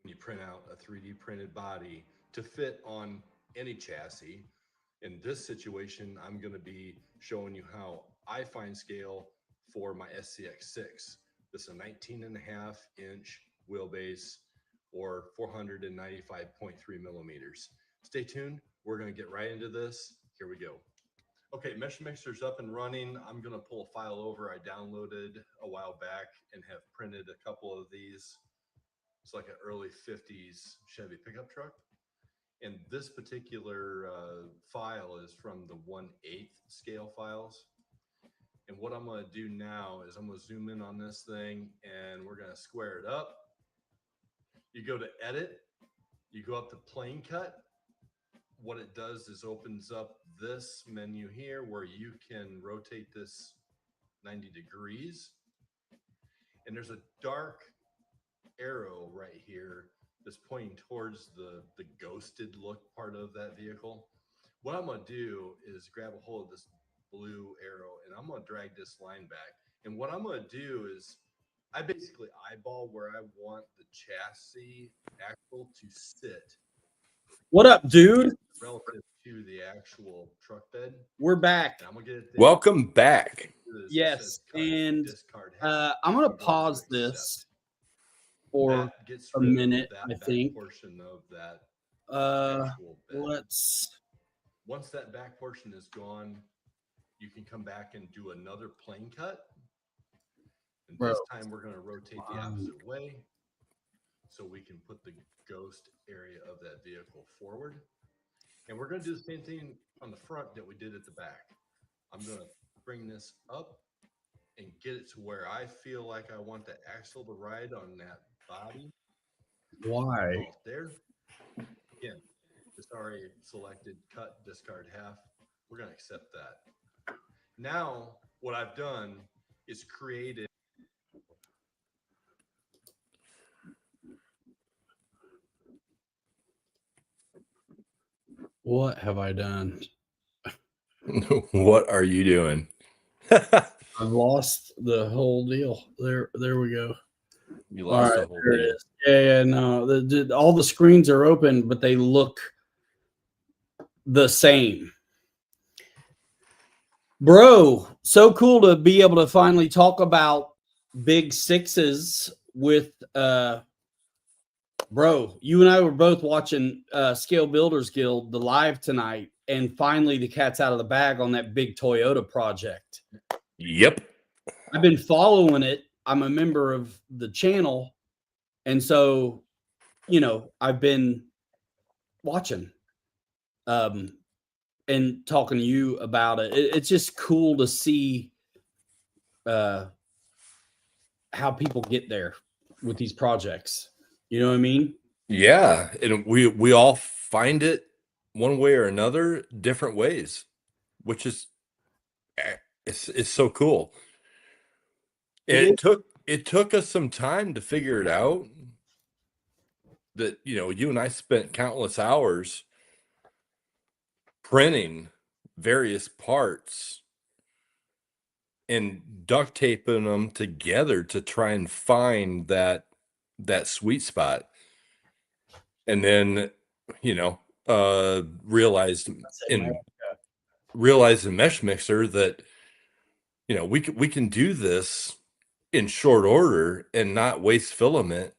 you print out a 3D printed body to fit on any chassis. In this situation, I'm going to be showing you how I find scale for my SCX6. This is a 19.5-inch wheelbase or 495.3 millimeters. Stay tuned. We're going to get right into this. Here we go. Okay, Mesh Mixer's up and running. I'm going to pull a file over I downloaded a while back and have printed a couple of these. It's like an early 50s Chevy pickup truck. And this particular file is from the 1/8 scale files. And what I'm going to do now is I'm going to zoom in on this thing and we're going to square it up. You go to edit, you go up to plane cut. What it does is opens up this menu here where you can rotate this 90 degrees. And there's a dark arrow right here that's pointing towards the ghosted look part of that vehicle. What I'm going to do is grab a hold of this blue arrow and I'm going to drag this line back. And what I'm going to do is I basically eyeball where I want the chassis axle to sit. What up, dude? Relative to the actual truck bed. We're back. And I'm gonna get it there. Welcome back. Yes, and I'm going to pause this for a minute, I think. Portion of that once that back portion is gone, you can come back and do another plane cut. And this time we're going to rotate the opposite way so we can put the ghost area of that vehicle forward. And we're going to do the same thing on the front that we did at the back. I'm going to bring this up and get it to where I feel like I want the axle to ride on that body. Why? There. Again, it's already selected, cut, discard half. We're going to accept that. Now, what I've done is created What have I done? What are you doing? I've lost the whole deal. There we go. You lost the whole deal. Yeah, no. All the screens are open, but they look the same. Bro, so cool to be able to finally talk about big sixes with bro, you and I were both watching Scale Builders Guild, the live tonight, and finally the cat's out of the bag on that big Toyota project. Yep. I've been following it. I'm a member of the channel. And so, you know, I've been watching and talking to you about it. It's just cool to see how people get there with these projects. You know what I mean? Yeah. And we all find it one way or another, different ways, which is it's so cool. And it took us some time to figure it out. That, you know, you and I spent countless hours printing various parts and duct taping them together to try and find that sweet spot. And then, you know, realized in Mesh Mixer that, you know, we can do this in short order and not waste filament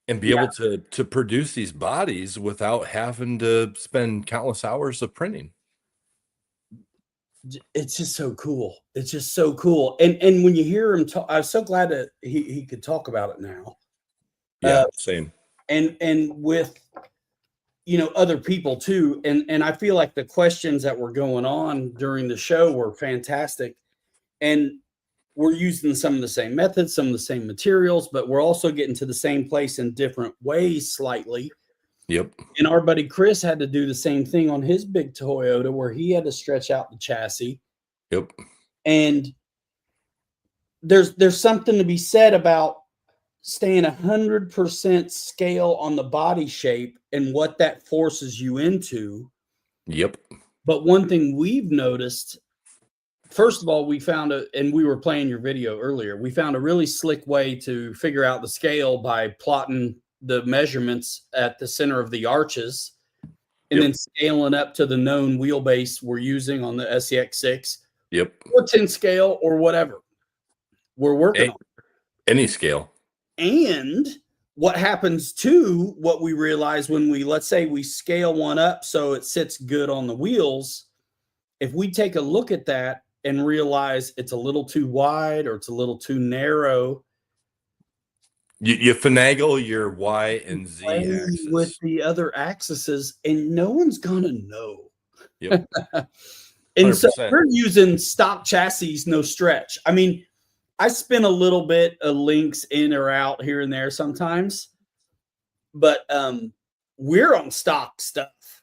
and be able to produce these bodies without having to spend countless hours of printing. It's just so cool. It's just so cool. And when you hear him talk, I'm so glad that he could talk about it now. Yeah, same. And with, you know, other people too. And I feel like the questions that were going on during the show were fantastic. And we're using some of the same methods, some of the same materials, but we're also getting to the same place in different ways slightly. Yep. And our buddy Chris had to do the same thing on his big Toyota where he had to stretch out the chassis. Yep. And there's something to be said about staying 100% scale on the body shape and what that forces you into. Yep. But one thing we've noticed first of all, we found and we were playing your video earlier, we found a really slick way to figure out the scale by plotting the measurements at the center of the arches and then scaling up to the known wheelbase we're using on the SCX6. Yep. Or 10 scale or whatever we're working on. Any scale. And what happens too, what we realize when let's say we scale one up so it sits good on the wheels, if we take a look at that and realize it's a little too wide or it's a little too narrow, you finagle your Y and Z axis with the other axes, and no one's gonna know. Yep. And 100%. so we're using stock chassis, no stretch. I mean, I spin a little bit of links in or out here and there sometimes, but we're on stock stuff.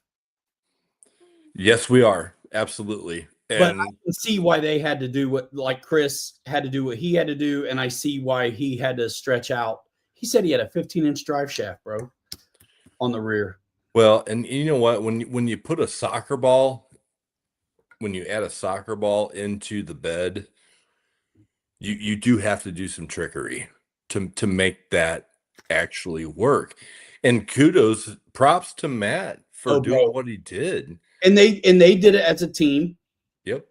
Yes, we are. Absolutely. And but I can see why they had to do like Chris had to do what he had to do, and I see why he had to stretch out. He said he had a 15-inch drive shaft, bro, on the rear. Well, and you know what? When you put a soccer ball, when you add a soccer ball into the bed, you do have to do some trickery to make that actually work. And props to Matt for doing what he did. And they did it as a team. Yep.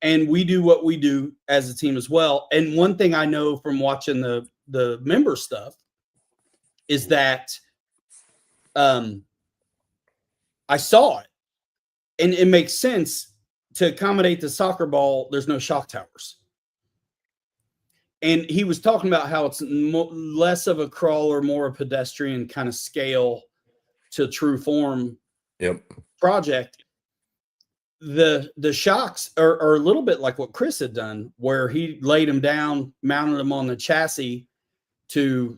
And we do what we do as a team as well. And one thing I know from watching the member stuff is that I saw it, and it makes sense to accommodate the soccer ball. There's no shock towers. And he was talking about how it's less of a crawler, more a pedestrian kind of scale to true form project. The shocks are a little bit like what Chris had done, where he laid them down, mounted them on the chassis to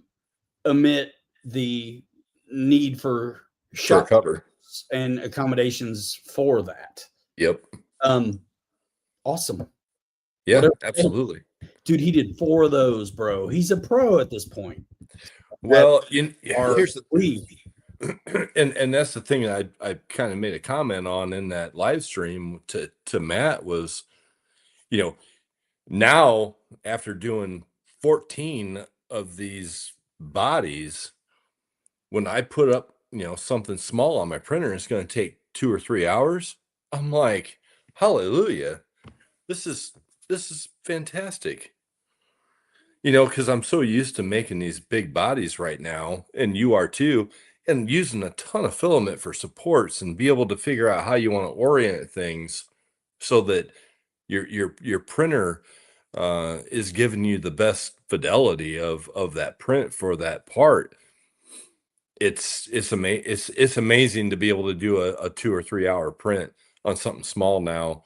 omit the need for shock cover and accommodations for that. Yep. Awesome. Yeah, absolutely. Dude, he did 4 of those, bro. He's a pro at this point. Well, here's the league. And that's the thing that I kind of made a comment on in that live stream to Matt was, now after doing 14 of these bodies, when I put up, something small on my printer, it's going to take 2 or 3 hours. I'm like, hallelujah. This is fantastic. Because I'm so used to making these big bodies right now, and you are too, and using a ton of filament for supports and be able to figure out how you want to orient things so that your printer is giving you the best fidelity of that print for that part. It's amazing to be able to do a 2 or 3 hour print on something small now.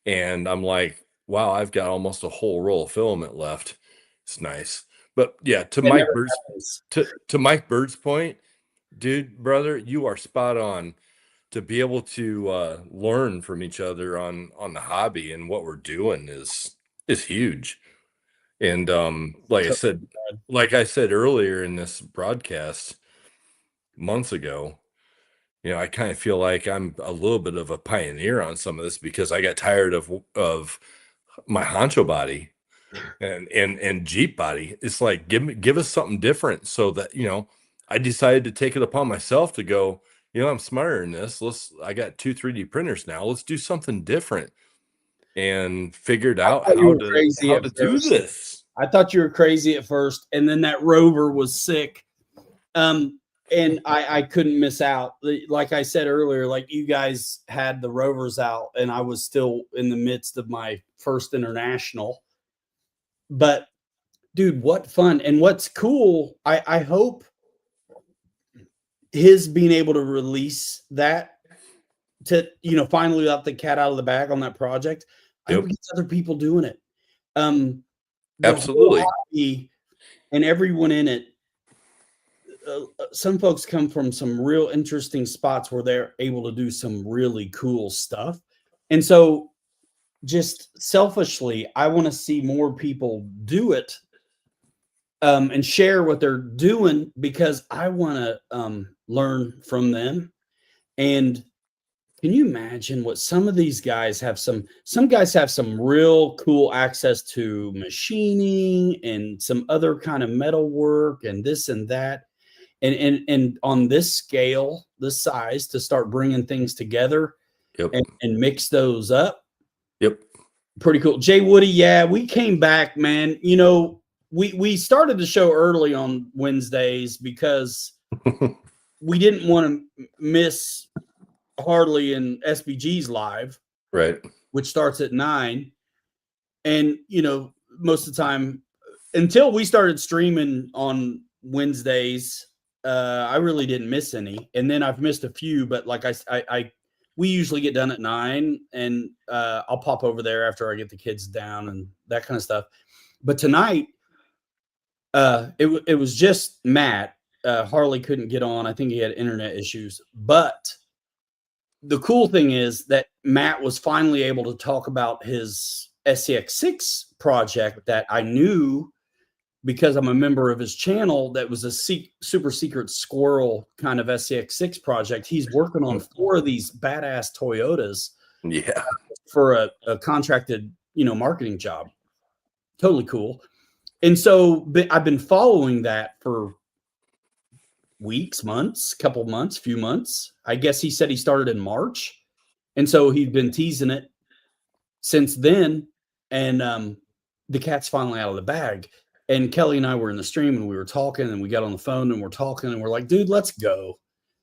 And I'm like, wow, I've got almost a whole roll of filament left. It's nice. But yeah, to Mike Bird's point, dude, brother, you are spot on. To be able to learn from each other on the hobby and what we're doing is huge. And like I said earlier in this broadcast months ago, I kind of feel like I'm a little bit of a pioneer on some of this because I got tired of my honcho body and Jeep body. It's like, give us something different, so that, I decided to take it upon myself to go, I'm smarter than this. I got 2 3D printers now. Let's do something different, and figured out how to do this. I thought you were crazy at first, and then that rover was sick. And I couldn't miss out. Like I said earlier, like you guys had the rovers out, and I was still in the midst of my first international. But dude, what fun. And what's cool, I hope his being able to release that to, finally let the cat out of the bag on that project. I hope he gets other people doing it. Absolutely. And everyone in it. Some folks come from some real interesting spots where they're able to do some really cool stuff. And so just selfishly, I want to see more people do it and share what they're doing, because I want to learn from them. And Can you imagine what some of these guys have? Some guys have some real cool access to machining and some other kind of metal work and this and that. And on this scale, this size, to start bringing things together Yep. and mix those up. Yep. Pretty cool. Jay Woody, yeah, we came back, man. You know, we started the show early on Wednesdays because we didn't want to miss Harley and SBG's live, Right. which starts at 9. And, you know, most of the time, until we started streaming on Wednesdays, I really didn't miss any. And then I've missed a few, but like we usually get done at 9, and I'll pop over there after I get the kids down and that kind of stuff. But tonight, it was just Matt. Harley couldn't get on. I think he had internet issues. But the cool thing is that Matt was finally able to talk about his SCX6 project that I knew because I'm a member of his channel. That was a super secret squirrel kind of SCX6 project. He's working on 4 of these badass Toyotas Yeah. for a contracted, you know, marketing job. Totally cool. And so I've been following that for weeks, months, couple months, few months. I guess he said he started in March. And so he'd been teasing it since then. And the cat's finally out of the bag. And Kelly and I were in the stream and we were talking, and we got on the phone and we're talking, and we're like, dude, let's go.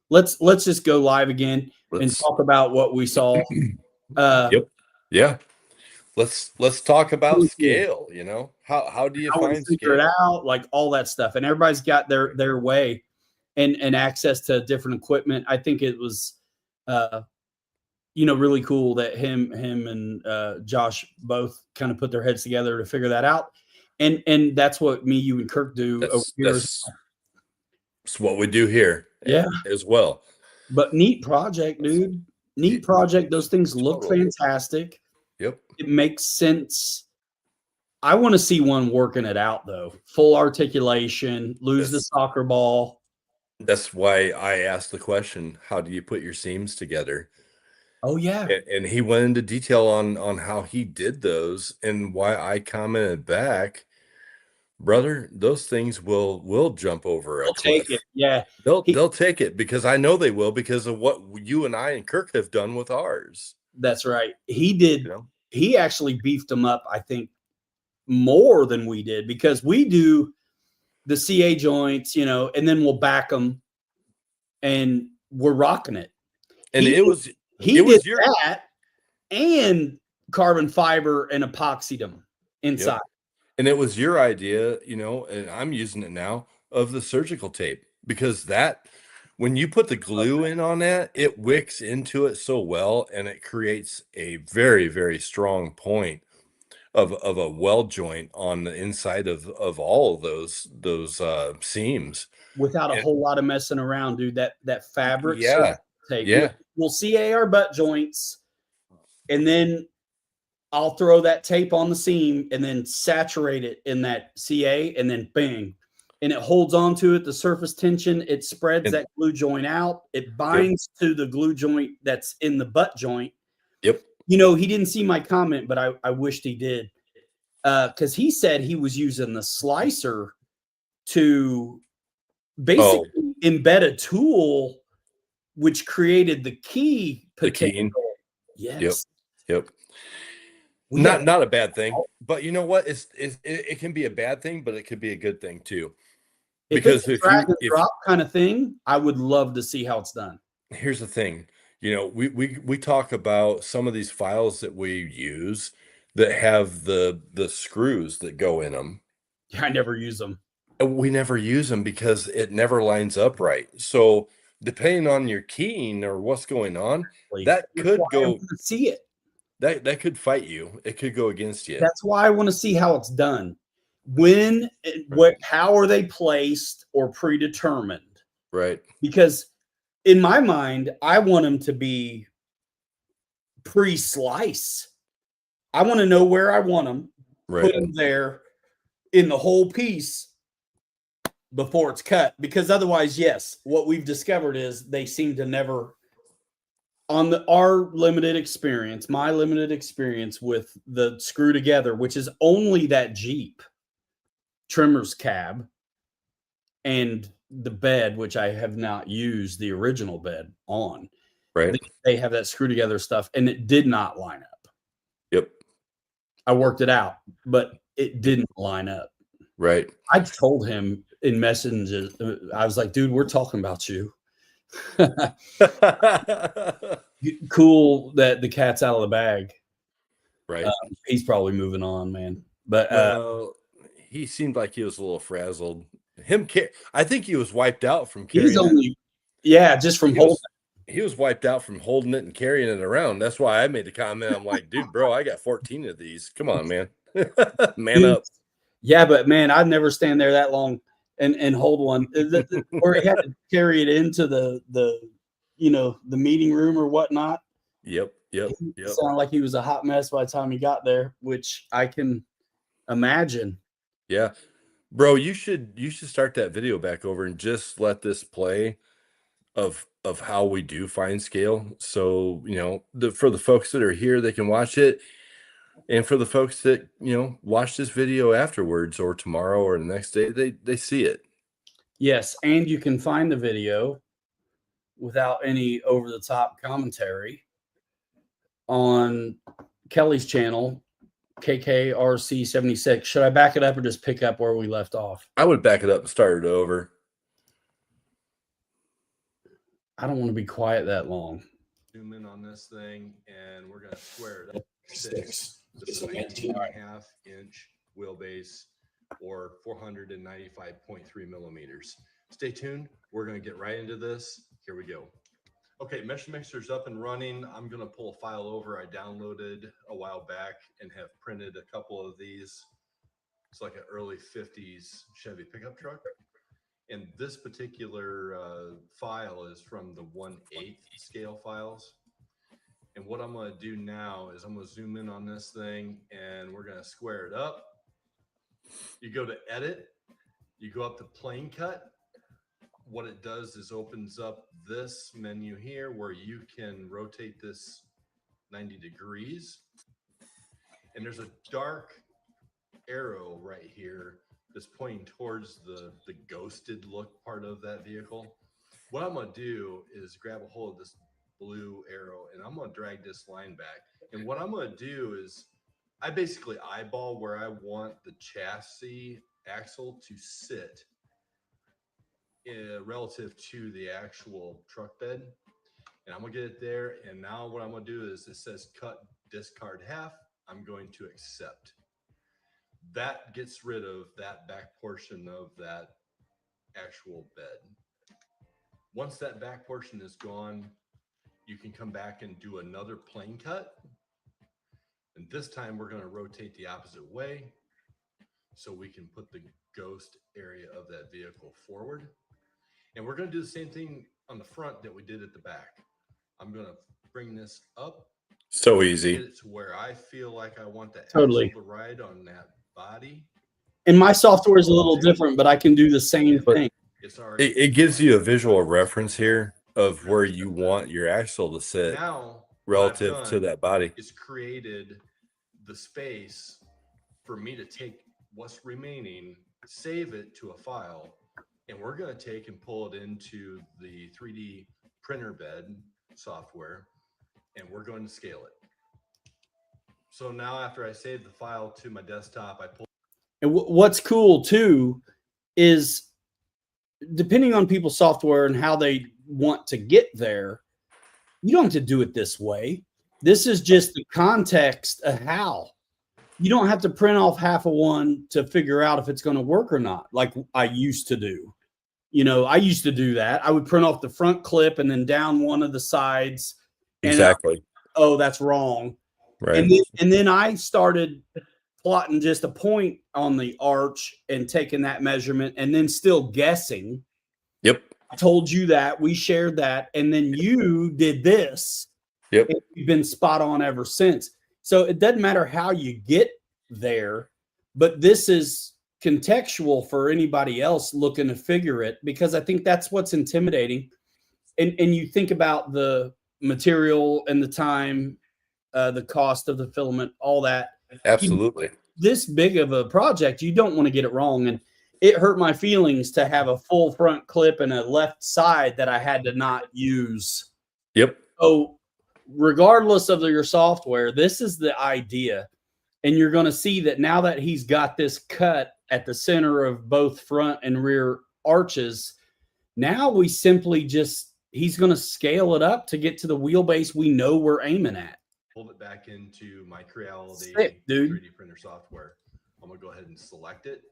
Let's just go live again and talk about what we saw. Yep. Yeah. Let's talk about scale. You know, how do you find figure scale? it out, like all that stuff. And everybody's got their way and access to different equipment. I think it was you know, really cool that him and Josh both kind of put their heads together to figure that out. And that's what me, you, and Kirk do over here. That's what we do here. Yeah. As well. But neat project, dude. Neat project. Those things look fantastic. Yep. It makes sense. I want to see one working it out, though. Full articulation, lose the soccer ball. That's why I asked the question, how do you put your seams together? Oh, yeah. And he went into detail on how he did those, and why I commented back, brother, those things will jump over a cliff. Take it. Yeah. They'll take it, because I know they will, because of what you and I and Kirk have done with ours. That's right. He did. You know? He actually beefed them up, I think, more than we did, because we do the CA joints, you know, and then we'll back them and we're rocking it. And he did that and carbon fiber and epoxied them inside. Yep. And it was your idea, you know, and I'm using it now, of the surgical tape, because that, when you put the glue in on that, it wicks into it so well, and it creates a very, very strong point of a weld joint on the inside of all of those seams, without a whole lot of messing around, dude. That fabric tape. Yeah. We'll CA our butt joints, and then I'll throw that tape on the seam and then saturate it in that CA, and then bang, and it holds on to it. The surface tension, it spreads that glue joint out. It binds to the glue joint that's in the butt joint. Yep. You know, he didn't see my comment, but I wished he did, because he said he was using the slicer to basically embed a tool, which created the key potential. Yes. Yep. Not a bad thing, but you know what? It can be a bad thing, but it could be a good thing too. Because if drag and drop kind of thing, I would love to see how it's done. Here's the thing. You know, we talk about some of these files that we use that have the screws that go in them. Yeah, I never use them. We never use them because it never lines up right. So depending on your keying or what's going on, that could go see it. That could fight you. It could go against you. That's why I want to see how it's done. When, how are they placed or predetermined? Right. Because in my mind, I want them to be pre-slice. I want to know where I want them, put them there in the whole piece before it's cut. Because otherwise, yes, what we've discovered is they seem to never on our limited experience, my limited experience with the screw together, which is only that Jeep trimmer's cab and the bed, which I have not used the original bed on. Right. They have that screw together stuff, and it did not line up. Yep. I worked it out, but it didn't line up. Right. I told him in messages, I was like, dude, we're talking about you. Cool that the cat's out of the bag. Right. He's probably moving on, man. But well, he seemed like he was a little frazzled. I think he was wiped out from carrying he's only, just from holding. He was wiped out from holding it and carrying it around. That's why I made the comment. I'm like, dude, bro, I got 14 of these. Come on, man. Man up. Yeah, but man, I'd never stand there that long and hold one. Or he had to carry it into the meeting room or whatnot. Yep. It sounded like he was a hot mess by the time he got there, which I can imagine. Yeah. Bro, you should start that video back over and just let this play of how we do find scale. So, for the folks that are here, they can watch it. And for the folks that, watch this video afterwards or tomorrow or the next day, they see it. Yes. And you can find the video without any over the top commentary on Kelly's channel, KKRC76. Should I back it up or just pick up where we left off? I would back it up and start it over. I don't want to be quiet that long. Zoom in on this thing, and we're going to square it up. 6. This is a 19.5 inch wheelbase or 495.3 millimeters. Stay tuned. We're going to get right into this. Here we go. Okay, Mesh Mixer's up and running. I'm going to pull a file over I downloaded a while back and have printed a couple of these. It's like an early 50s Chevy pickup truck. And this particular file is from the 1/8 scale files. And what I'm going to do now is I'm going to zoom in on this thing and we're going to square it up. You go to edit, you go up to plane cut. What it does is opens up this menu here where you can rotate this 90 degrees. And there's a dark arrow right here that's pointing towards the ghosted look part of that vehicle. What I'm going to do is grab a hold of this blue arrow and I'm going to drag this line back. And what I'm going to do is I basically eyeball where I want the chassis axle to sit relative to the actual truck bed. And I'm going to get it there. And now what I'm going to do is it says cut discard half. I'm going to accept. That gets rid of that back portion of that actual bed. Once that back portion is gone, you can come back and do another plane cut. And this time we're going to rotate the opposite way so we can put the ghost area of that vehicle forward. And we're going to do the same thing on the front that we did at the back. I'm going to bring this up. So easy. Get it to where I feel like I want the Totally axle to ride on that body. And my software is a little different, but I can do the same thing. It's already It gives you a visual reference here of where you want your axle to sit now relative to that body. It's created the space for me to take what's remaining, save it to a file, and we're going to take and pull it into the 3D printer bed software, and we're going to scale it. So now after I save the file to my desktop, I pull. And what's cool too is depending on people's software and how they want to get there, you don't have to do it this way. This is just the context of how. You don't have to print off half of one to figure out if it's going to work or not, like I used to do. I used to do that. I would print off the front clip and then down one of the sides. Exactly. Oh, that's wrong. Right. And then I started plotting just a point on the arch and taking that measurement and then still guessing. Yep. I told you that. We shared that. And then you did this. Yep. And you've been spot on ever since. So it doesn't matter how you get there, but this is contextual for anybody else looking to figure it, because I think that's what's intimidating. And you think about the material and the time, the cost of the filament, all that. Absolutely. This big of a project, you don't want to get it wrong. And it hurt my feelings to have a full front clip and a left side that I had to not use. Yep. So regardless of your software, this is the idea. And you're going to see that now that he's got this cut at the center of both front and rear arches, now we simply just, he's going to scale it up to get to the wheelbase we know we're aiming at. Pulled it back into my Creality Sick, dude. 3D printer software. I'm going to go ahead and select it.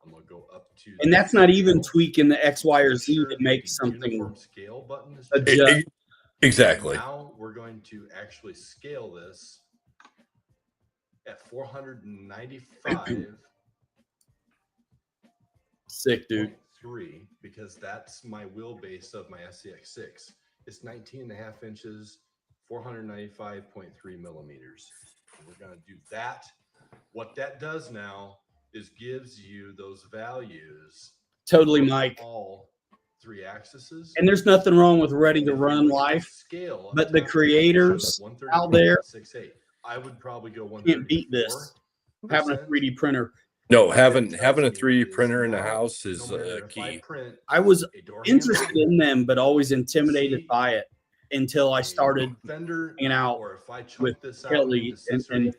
I'm going to go up to, and that's not even tweaking the X, Y, or Z sure to make the something uniform scale button is adjust. Exactly. Now we're going to actually scale this at 495. Sick, dude. 3, because that's my wheelbase of my SCX6. It's 19.5 inches, 495.3 millimeters. And we're going to do that. What that does now is gives you those values. Totally, Mike. All 3 axes. And there's nothing wrong with ready to run life, scale, but the creators out there I would probably go 134. can't beat this. Having a 3D printer. No, having a 3D printer in the house is key. I was interested in them, but always intimidated by it until I started hanging out with Kelly and started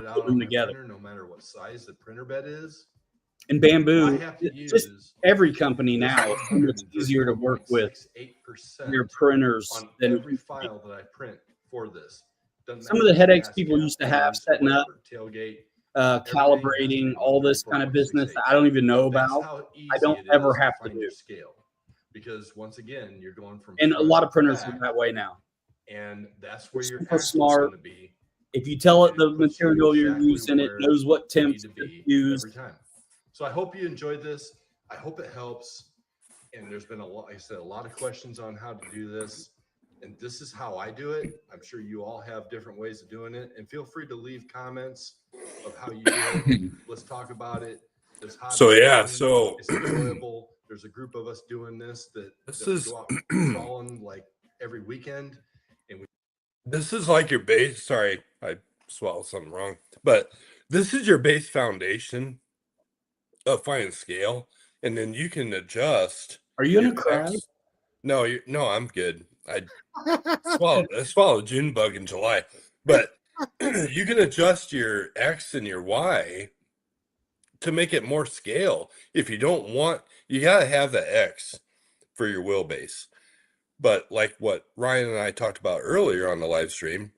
putting them together. No matter what size the printer bed is. And Bamboo, just every company now, it's easier to work with your printers on than every file that I print for this. Some of the headaches people used to have setting up, calibrating, all this kind of business I don't even know about. I don't ever have to do. Scale, because once again, you're going from, and a lot of printers are that way now. And that's where you're smart. Going to be. If you tell it the material you're using, it knows what temps to use. Every time. So I hope you enjoyed this. I hope it helps. And there's been like I said, a lot of questions on how to do this. And this is how I do it. I'm sure you all have different ways of doing it. And feel free to leave comments of how you do it. Let's talk about it. It's enjoyable. There's a group of us doing this that go out crawling like every weekend. And this is like your base. Sorry, I swallowed something wrong. But this is your base foundation of fine scale. And then you can adjust. Are you gonna cry? No, I'm good. I swallowed June bug in July, but you can adjust your X and your Y to make it more scale. If you don't want, you gotta have the X for your wheelbase. But like what Ryan and I talked about earlier on the live stream,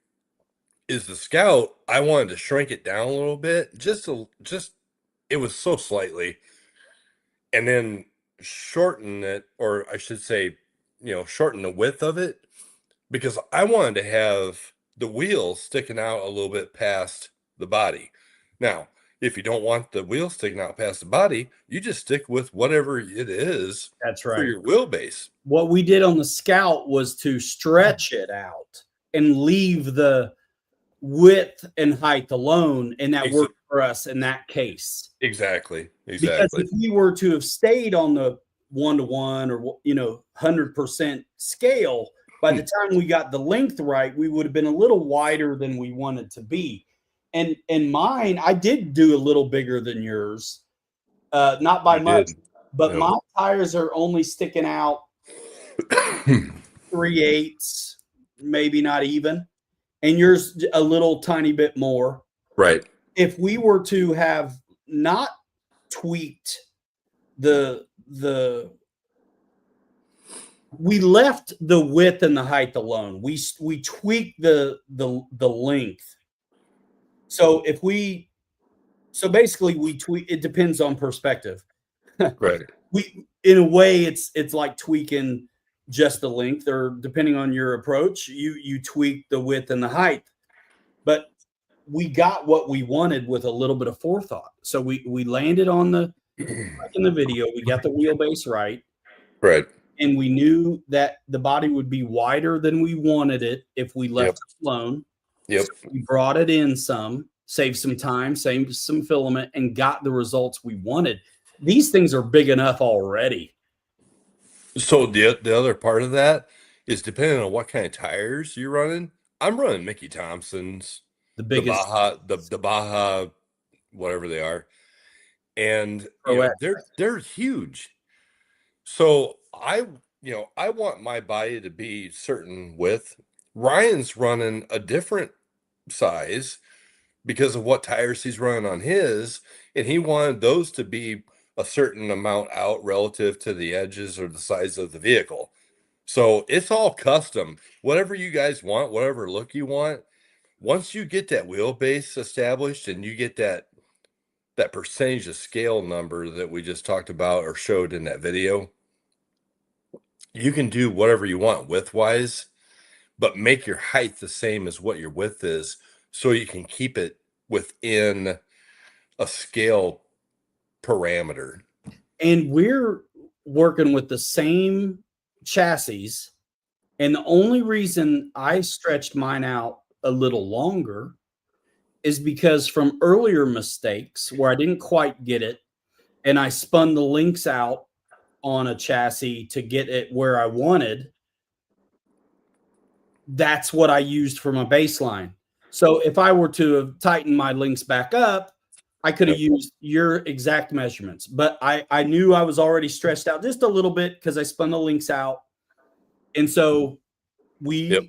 is the Scout. I wanted to shrink it down a little bit, just it was so slightly, and then shorten it, or I should say, shorten the width of it, because I wanted to have the wheels sticking out a little bit past the body. Now, if you don't want the wheels sticking out past the body, you just stick with whatever it is. That's right. For your wheelbase. What we did on the Scout was to stretch it out and leave the width and height alone, and that worked for us in that case. Exactly. Because if we were to have stayed on the 1-to-1 or 100% scale, by the time we got the length right, we would have been a little wider than we wanted to be. And mine, I did do a little bigger than yours, not by much, but my tires are only sticking out 3/8, maybe not even, and yours a little tiny bit more. Right. If we were to have not tweaked we left the width and the height alone. We tweaked the length. So basically we tweak. It depends on perspective. Right. In a way, it's like tweaking just the length, or depending on your approach, you tweak the width and the height. But we got what we wanted with a little bit of forethought. So we landed on like in the video, we got the wheelbase right. Right. And we knew that the body would be wider than we wanted it if we left it alone. Yep. So we brought it in some, saved some time, saved some filament, and got the results we wanted. These things are big enough already. So the other part of that is depending on what kind of tires you're running. I'm running Mickey Thompson's, The the biggest Baja, whatever they are, and Pro X. they're huge. So I want my body to be certain width. Ryan's running a different size because of what tires he's running on his, and he wanted those to be a certain amount out relative to the edges or the size of the vehicle. So it's all custom. Whatever you guys want, whatever look you want, once you get that wheelbase established and you get that percentage of scale number that we just talked about or showed in that video, you can do whatever you want width-wise, but make your height the same as what your width is so you can keep it within a scale parameter. And we're working with the same chassis. And the only reason I stretched mine out a little longer is because from earlier mistakes where I didn't quite get it, and I spun the links out on a chassis to get it where I wanted, that's what I used for my baseline. So if I were to have tightened my links back up, I could have used your exact measurements, but I knew I was already stretched out just a little bit because I spun the links out. And so we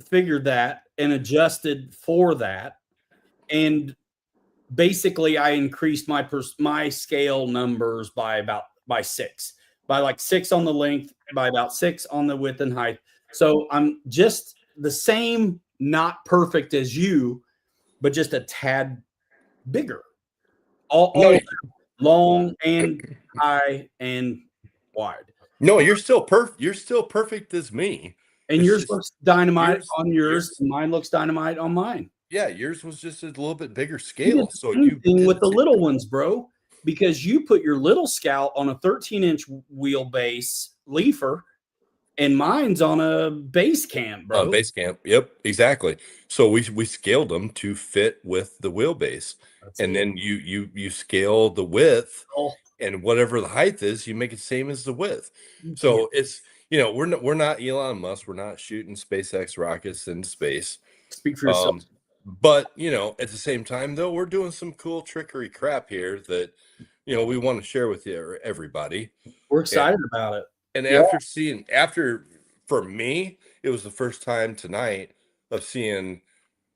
figured that and adjusted for that. And basically I increased my scale numbers by 6, by like 6 on the length, by about 6 on the width and height. So I'm just the same, not perfect as you, but just a tad bigger. All long and high and wide. No, you're still perfect. You're still perfect as me. And yours looks dynamite on yours, and mine looks dynamite on mine. Yeah, yours was just a little bit bigger scale. So you thing with the little ones, bro, because you put your little Scout on a 13-inch wheelbase leafer, and mine's on a base cam, bro. On base camp, yep, exactly. So we scaled them to fit with the wheelbase, and then you scale the width, and whatever the height is, you make it same as the width. So it's we're not Elon Musk, we're not shooting SpaceX rockets into space. Speak for yourself. But at the same time, though, we're doing some cool trickery crap here that we want to share with you, everybody. We're excited about it. And for me, it was the first time tonight of seeing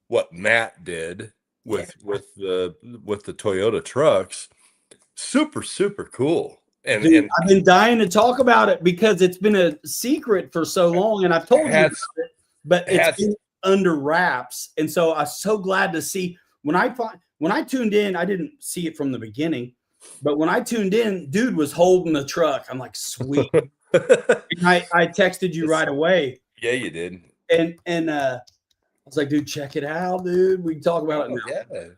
what Matt did with the Toyota trucks. Super, super cool. And, dude, I've been dying to talk about it because it's been a secret for so long, and I've told you about it, but it's been under wraps. And so I'm so glad to see when I tuned in, I didn't see it from the beginning, but when I tuned in, dude was holding the truck. I'm like, sweet. I texted you right away. Yeah, you did. And I was like, dude, check it out, dude. We can talk about it now. Yeah.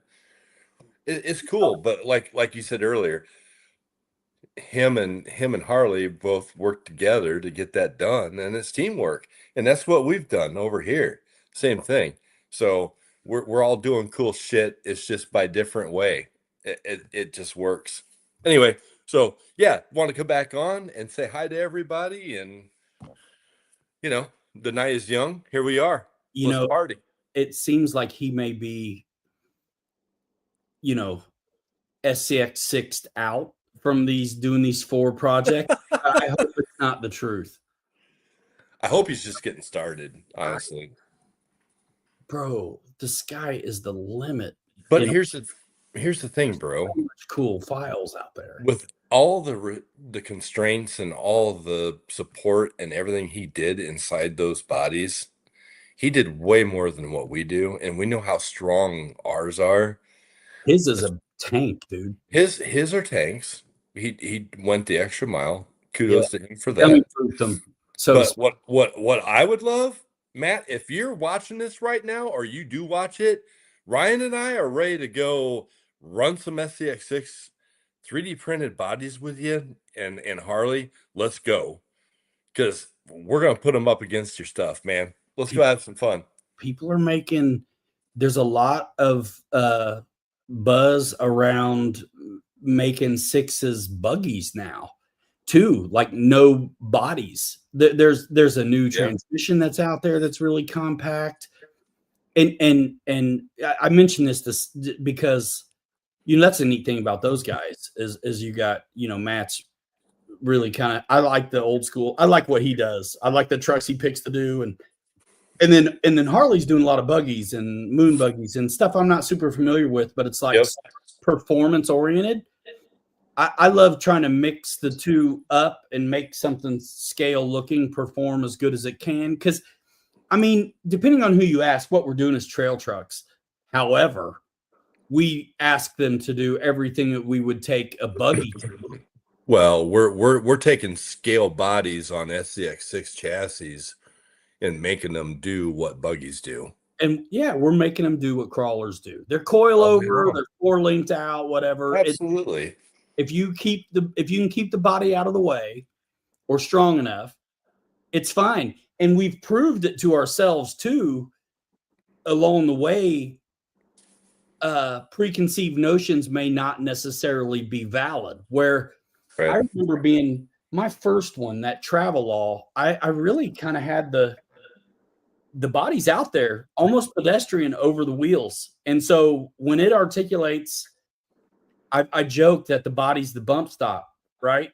It's cool, but like you said earlier, him and Harley both worked together to get that done, and it's teamwork. And that's what we've done over here. Same thing. So we're all doing cool shit. It's just by different way. It just works. Anyway, so yeah, want to come back on and say hi to everybody, and the night is young. Here we are. Let's party. It seems like he may be, SCX6 out from doing these 4 projects. I hope it's not the truth. I hope he's just getting started, honestly. Bro, the sky is the limit. But here's the thing, bro. So much cool files out there. With all the constraints and all the support and everything he did inside those bodies, he did way more than what we do, and we know how strong ours are. His is a tank, dude. His are tanks. He went the extra mile. Kudos to him for that. So but what I would love, Matt, if you're watching this right now, or you do watch it, Ryan and I are ready to go run some SCX6 3D printed bodies with you and Harley. Let's go, because we're gonna put them up against your stuff, man. Let's go have some fun. People are making. There's a lot of buzz around making 6s buggies now, too, like no bodies. There's a new Yeah. transmission that's out there that's really compact. And I mentioned this because that's a neat thing about those guys is you got Matt's really kind of, I like the old school. I like what he does. I like the trucks he picks to do, and then Harley's doing a lot of buggies and moon buggies and stuff I'm not super familiar with, but it's like performance oriented. I love trying to mix the two up and make something scale looking perform as good as it can. Because, I mean, depending on who you ask, what we're doing is trail trucks. However, we ask them to do everything that we would take a buggy to. Well, we're taking scale bodies on SCX6 chassis and making them do what buggies do. And yeah, we're making them do what crawlers do. They're coil over, they're floor linked out, whatever. Absolutely. If you can keep the body out of the way or strong enough, it's fine. And we've proved it to ourselves too along the way. Preconceived notions may not necessarily be valid. Where I remember being my first one, that travel law, I really kind of had the body's out there, almost pedestrian over the wheels. And so when it articulates, I joke that the body's the bump stop, right?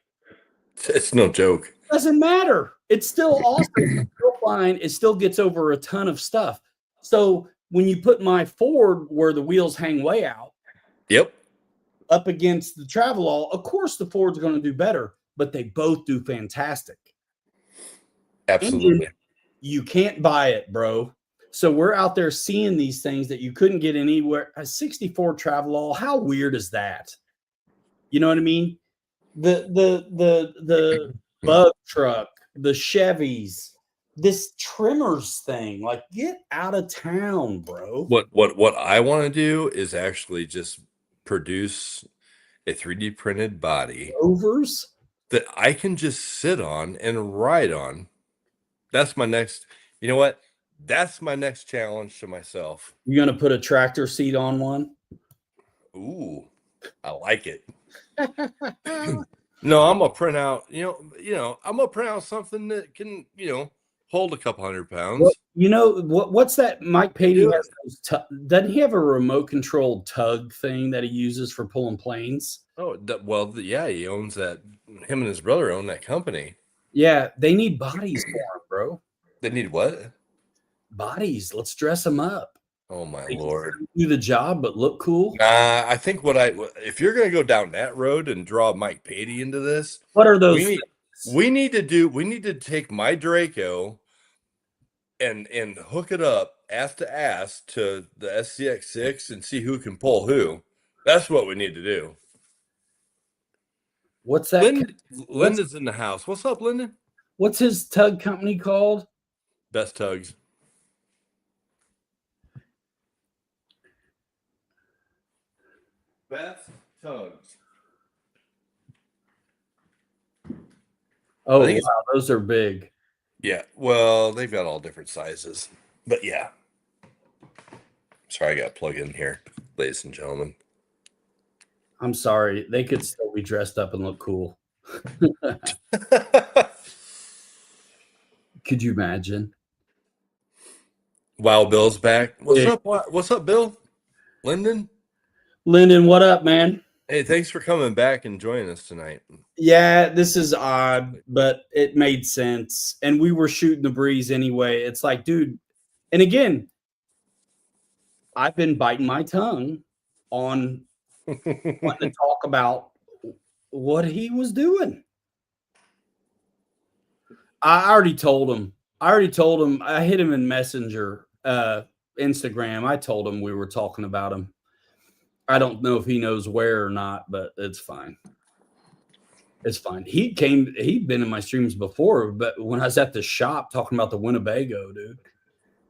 It's no joke. Doesn't matter. It's still awesome. It's still fine. It still gets over a ton of stuff. So when you put my Ford where the wheels hang way out, up against the Travelall, of course the Ford's going to do better, but they both do fantastic. Absolutely. And you can't buy it, bro. So we're out there seeing these things that you couldn't get anywhere. A 64 Travelall, how weird is that? You know what I mean? The bug truck, the Chevys, this trimmers thing, like get out of town, bro. What I want to do is actually just produce a 3D printed body Rovers that I can just sit on and ride on. That's my next, you know what? That's my next challenge to myself. You're going to put a tractor seat on one? Ooh, I like it. No, I'm gonna print out, I'm gonna print out something that can, hold a couple 100 pounds. Well, what's that? Mike Patey has those doesn't he have a remote controlled tug thing that he uses for pulling planes? Oh, yeah, he owns that. Him and his brother own that company. Yeah, they need bodies for him, bro. They need what? Bodies. Let's dress them up. Oh my Lord! Do the job, but look cool. I think if you're gonna go down that road and draw Mike Patey into this, what are those? We need to take my Draco and hook it up ass to ass to the SCX6 and see who can pull who. That's what we need to do. What's that? Lyndon's in the house. What's up, Lyndon? What's his tug company called? Best Tugs. Best Tugs. Oh, wow, those are big. Yeah, well, they've got all different sizes, but yeah. Sorry, I got to plug in here, ladies and gentlemen. I'm sorry. They could still be dressed up and look cool. Could you imagine? Wow, Bill's back. What's up, Bill? Lyndon, what up, man? Hey, thanks for coming back and joining us tonight. Yeah, this is odd, but it made sense. And we were shooting the breeze anyway. It's like, dude, and again, I've been biting my tongue on wanting to talk about what he was doing. I already told him. I hit him in Messenger, Instagram. I told him we were talking about him. I don't know if he knows where or not, but it's fine. It's fine. He'd been in my streams before, but when I was at the shop talking about the Winnebago, dude.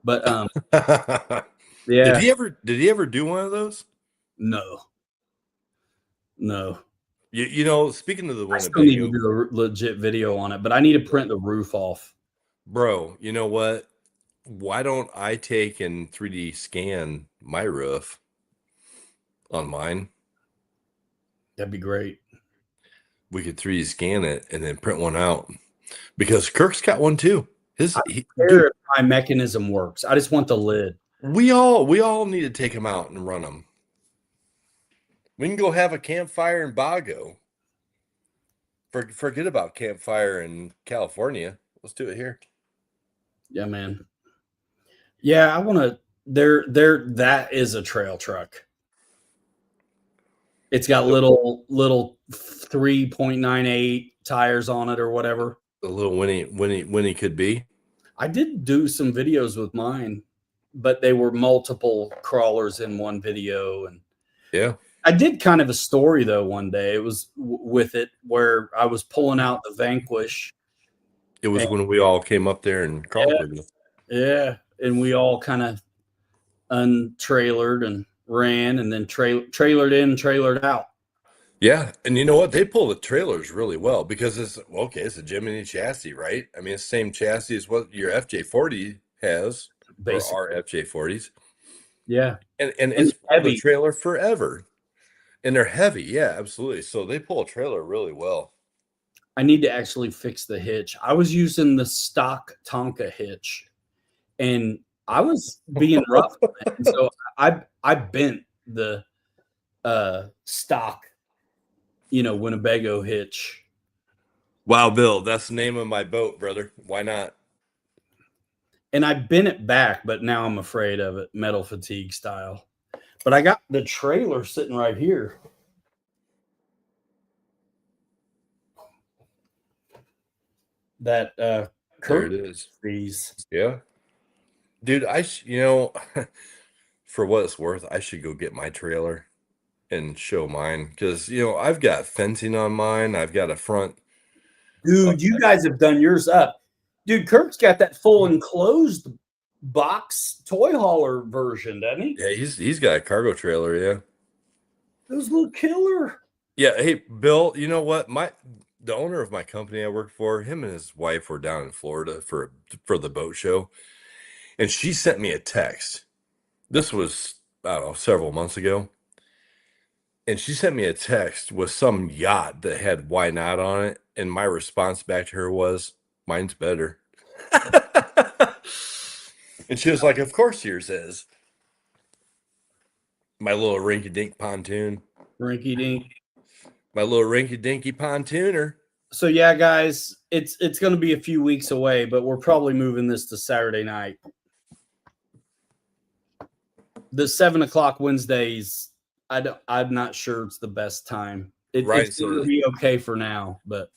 But yeah. Did he ever do one of those? No. Speaking of the Winnebago, I still need to do a legit video on it, but I need to print the roof off. Bro, you know what? Why don't I take and 3D scan my roof on mine? That'd be great. we could 3D scan it and then print one out, because Kirk's got one too. Here, if my mechanism works. I just want the lid. We all need to take them out and run them. We can go have a campfire in Bago. Forget about campfire in California. Let's do it here. Yeah, man. Yeah, I want to. That is a trail truck. It's got little 3.98 tires on it or whatever. A little Winnie could be. I did do some videos with mine, but they were multiple crawlers in one video. And yeah, I did kind of a story though one day. It was with it where I was pulling out the Vanquish. It was when we all came up there and crawled with you. Yeah, and we all kind of untrailered and ran, and then trailered in, trailered out. Yeah, and you know what? They pull the trailers really well, because it's a Gemini chassis, right? I mean, it's the same chassis as what your FJ40 has, basically, or our FJ40s. Yeah, and it's heavy. The trailer forever, and they're heavy. Yeah, absolutely. So they pull a trailer really well. I need to actually fix the hitch. I was using the stock Tonka hitch, and I was being rough. So I bent the stock, Winnebago hitch. Wow, Bill, that's the name of my boat, brother. Why not? And I bent it back, but now I'm afraid of it, metal fatigue style. But I got the trailer sitting right here. That there it is. These. Yeah. Dude, for what it's worth, I should go get my trailer and show mine, because I've got fencing on mine. I've got a front. Dude, you guys have done yours up. Dude, Kirk's got that full enclosed box toy hauler version, doesn't he? Yeah, he's got a cargo trailer. Yeah, it was a little killer. Yeah, hey Bill, you know what? The owner of my company I work for, him and his wife were down in Florida for the boat show, and she sent me a text. This was, I don't know, several months ago. And she sent me a text with some yacht that had "why not" on it. And my response back to her was, "Mine's better." And she was like, "Of course yours is." My little rinky-dink pontoon. Rinky-dink. My little rinky-dinky pontooner. So yeah, guys, it's going to be a few weeks away, but we're probably moving this to Saturday night. The 7:00 Wednesdays, I'm not sure it's the best time. It's going to be okay for now, but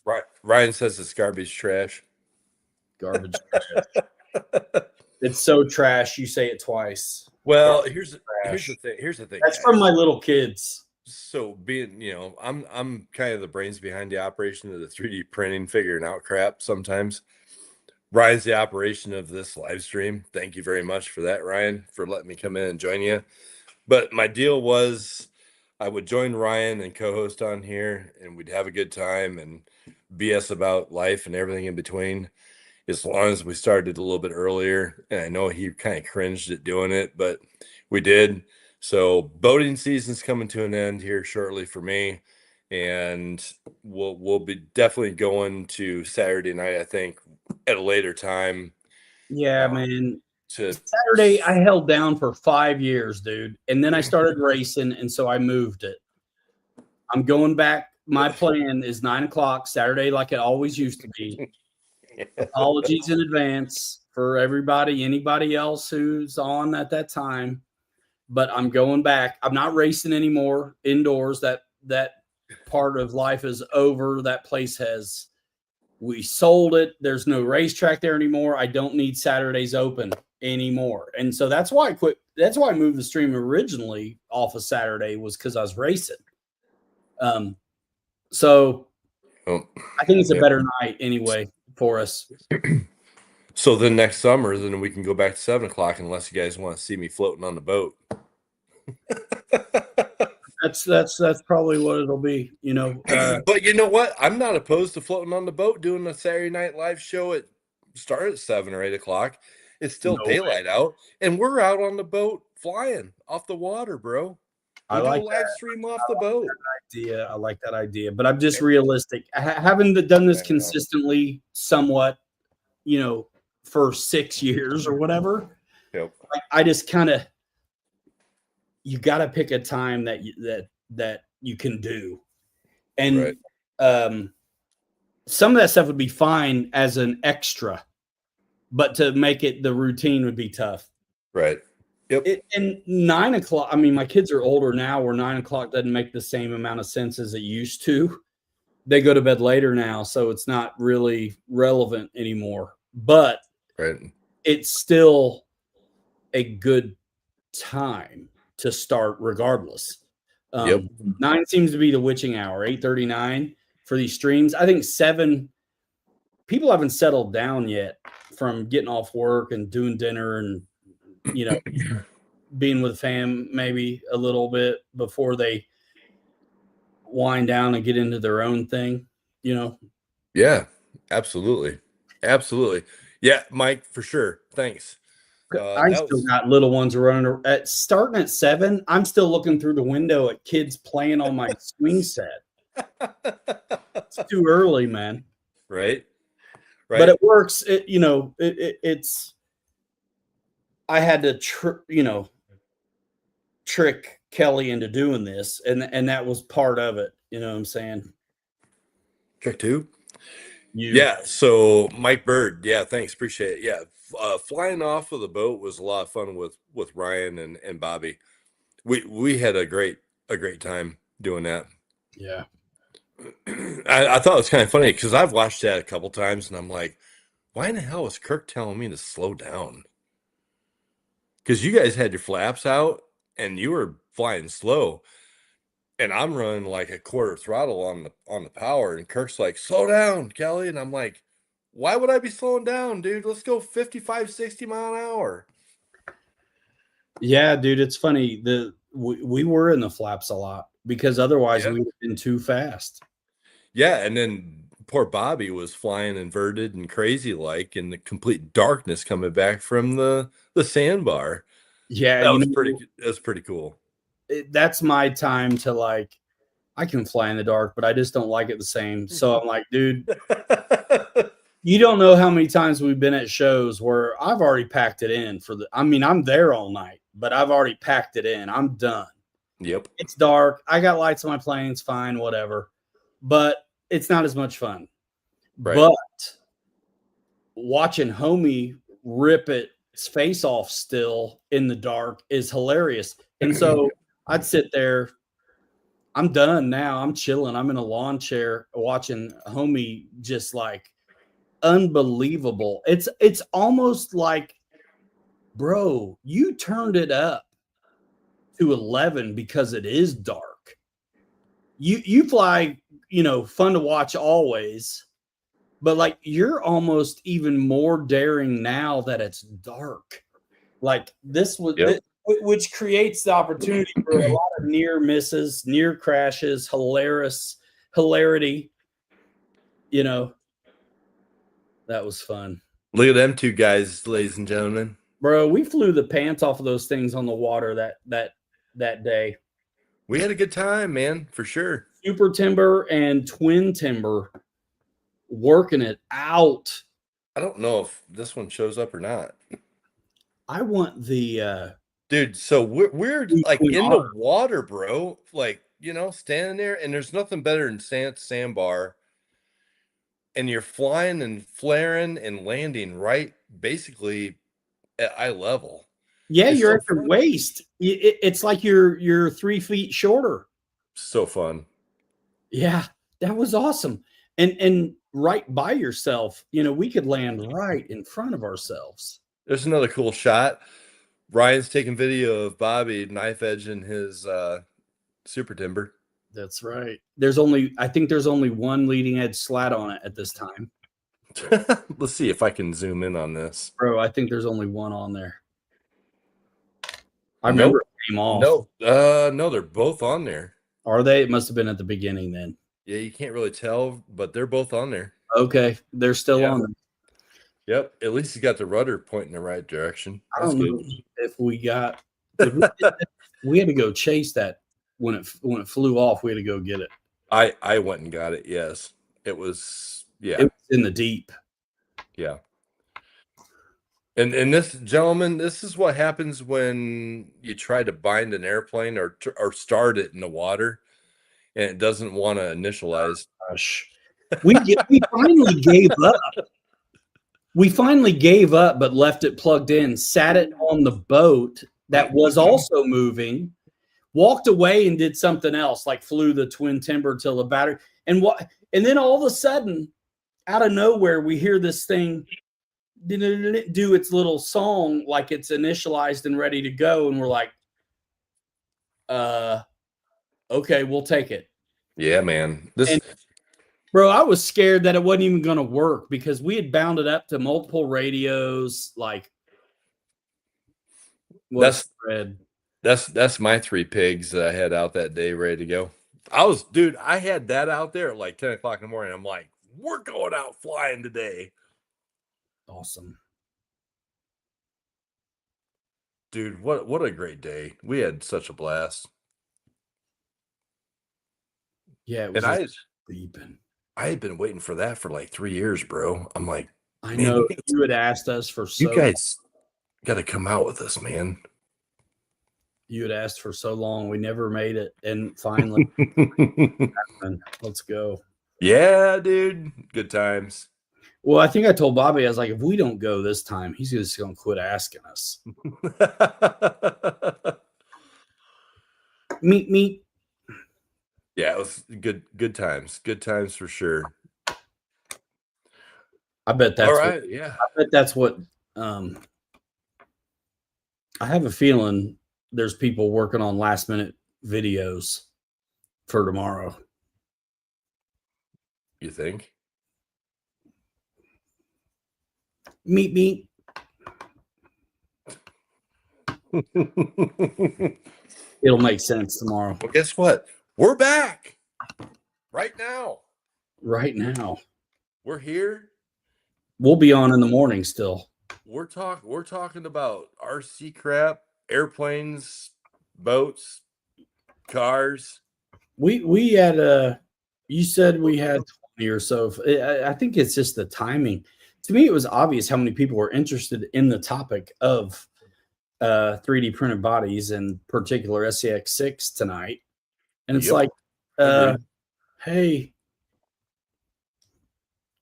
Ryan says it's garbage trash. Garbage trash. It's so trash. You say it twice. Well, here's the thing. That's from my little kids. So being, I'm kind of the brains behind the operation of the 3D printing, figuring out crap sometimes. Ryan's the operation of this live stream. Thank you very much for that, Ryan, for letting me come in and join you. But my deal was I would join Ryan and co-host on here, and we'd have a good time and BS about life and everything in between, as long as we started a little bit earlier. And I know he kind of cringed at doing it, but we did. So boating season's coming to an end here shortly for me, and we'll be definitely going to Saturday night, I think, at a later time. Yeah, man. Saturday I held down for 5 years, dude, and then I started racing, and so I moved it. I'm going back. My plan is 9:00 Saturday, like it always used to be. Apologies in advance for anybody else who's on at that time. But I'm going back. I'm not racing anymore indoors. That part of life is over. That place we sold it. There's no racetrack there anymore. I don't need Saturdays open anymore. And so that's why I quit. That's why I moved the stream originally off of Saturday, was because I was racing. So I think it's a better night anyway for us. So then next summer, then we can go back to 7:00, unless you guys want to see me floating on the boat. That's probably what it'll be, But you know what? I'm not opposed to floating on the boat, doing a Saturday night live show start at 7 or 8 o'clock. It's still daylight out, and we're out on the boat flying off the water, bro. I We'll do a like live stream off the boat. idea. I like that idea, but I'm just realistic. Having done this I know. consistently, somewhat, for 6 years or whatever, Yep. I just kind of, you got to pick a time that you can do, and Right. some of that stuff would be fine as an extra, but to make it the routine would be tough. Right. Yep. And 9 o'clock, I mean, my kids are older now, where 9 o'clock doesn't make the same amount of sense as it used to. They go to bed later now, so it's not really relevant anymore. But Right. it's still a good time to start regardless. Yep. 9 seems to be the witching hour, 8:39 for these streams. I think 7, people haven't settled down yet from getting off work and doing dinner and, being with fam maybe a little bit before they wind down and get into their own thing, Yeah, absolutely. Absolutely. Yeah, Mike, for sure. Thanks. I still got little ones running at starting at 7. I'm still looking through the window at kids playing on my swing set. It's too early, man. Right. But it works. It's, I had to, trick Kelly into doing this, and that was part of it. You know what I'm saying? Trick 2. Yeah. So Mike Bird. Yeah. Thanks. Appreciate it. Yeah. Flying off of the boat was a lot of fun with Ryan and Bobby. We had a great time doing that. Yeah. I thought it was kind of funny because I've watched that a couple times and I'm like, why in the hell was Kirk telling me to slow down? Because you guys had your flaps out and you were flying slow, and I'm running like a quarter throttle on the power, and Kirk's like, slow down, Kelly. And I'm like, why would I be slowing down, dude? Let's go 55, 60 mile an hour. Yeah, dude, it's funny. We were in the flaps a lot because otherwise we would have been too fast. Yeah, and then poor Bobby was flying inverted and crazy like in the complete darkness coming back from the sandbar. Yeah, that was pretty cool. That's my time to, like, I can fly in the dark, but I just don't like it the same. So I'm like, dude, you don't know how many times we've been at shows where I've already packed it in I'm there all night, but I've already packed it in. I'm done. Yep. It's dark. I got lights on my plane. It's fine, whatever. But it's not as much fun. Right. But watching homie rip its face off still in the dark is hilarious. And so I'd sit there. I'm done now. I'm chilling. I'm in a lawn chair watching homie just like unbelievable. It's almost like, bro, you turned it up to 11 because it is dark. You fly, fun to watch always, but like you're almost even more daring now that it's dark. Like this was, which creates the opportunity for a lot of near misses, near crashes, hilarity. That was fun. Look at them two guys, ladies and gentlemen. Bro, we flew the pants off of those things on the water that day. We had a good time, man, for sure. Super timber and twin timber working it out. I don't know if this one shows up or not. I want the dude. So we're like in the water, bro. Like, standing there, and there's nothing better than sandbar. And you're flying and flaring and landing right basically at eye level. Yeah, you're at your waist. It's like you're 3 feet shorter. So fun. Yeah, that was awesome. And right by yourself, we could land right in front of ourselves. There's another cool shot. Ryan's taking video of Bobby knife edging his super timber. That's right. I think there's only one leading edge slat on it at this time. Let's see if I can zoom in on this. Bro, I think there's only one on there. I remember it came off. No, they're both on there. Are they? It must have been at the beginning then. Yeah, you can't really tell, but they're both on there. Okay, they're still on there. Yep, at least you got the rudder pointing the right direction. I don't know if we got. We had to go chase that when it flew off, we had to go get it. I went and got it. Yes, it was. Yeah, It was in the deep. yeah. And this, gentlemen, this is what happens when you try to bind an airplane or start it in the water, and it doesn't want to initialize. Gosh, we finally gave up. We finally gave up, but left it plugged in, sat it on the boat that was also moving, walked away and did something else, like flew the twin timber till the battery. And then all of a sudden, out of nowhere, we hear this thing do its little song like it's initialized and ready to go. And we're like, okay, we'll take it. Yeah, man. Bro, I was scared that it wasn't even going to work because we had bound it up to multiple radios. Like, that's my 3 pigs that I had out that day ready to go. I had that out there at like 10 o'clock in the morning. I'm like, we're going out flying today. Awesome. Dude, what a great day. We had such a blast. Yeah, it was and I had been waiting for that for like 3 years, bro. I'm like, I know you had asked us for so you guys got to come out with us, man. You had asked for so long. We never made it. And finally, let's go. Yeah, dude. Good times. Well, I think I told Bobby, I was like, if we don't go this time, he's just going to quit asking us. Meet. Yeah, it was good times. Good times for sure. I bet that's all right. Yeah. I bet that's what I have a feeling there's people working on last minute videos for tomorrow. You think? Meet. It'll make sense tomorrow. Well, guess what? We're back right now. Right now. We're here. We'll be on in the morning still. We're talking about RC crap, airplanes, boats, cars. We had you said we had 20 or so. I think it's just the timing. To me, it was obvious how many people were interested in the topic of 3D printed bodies, and particular SCX6 tonight. And it's like, hey,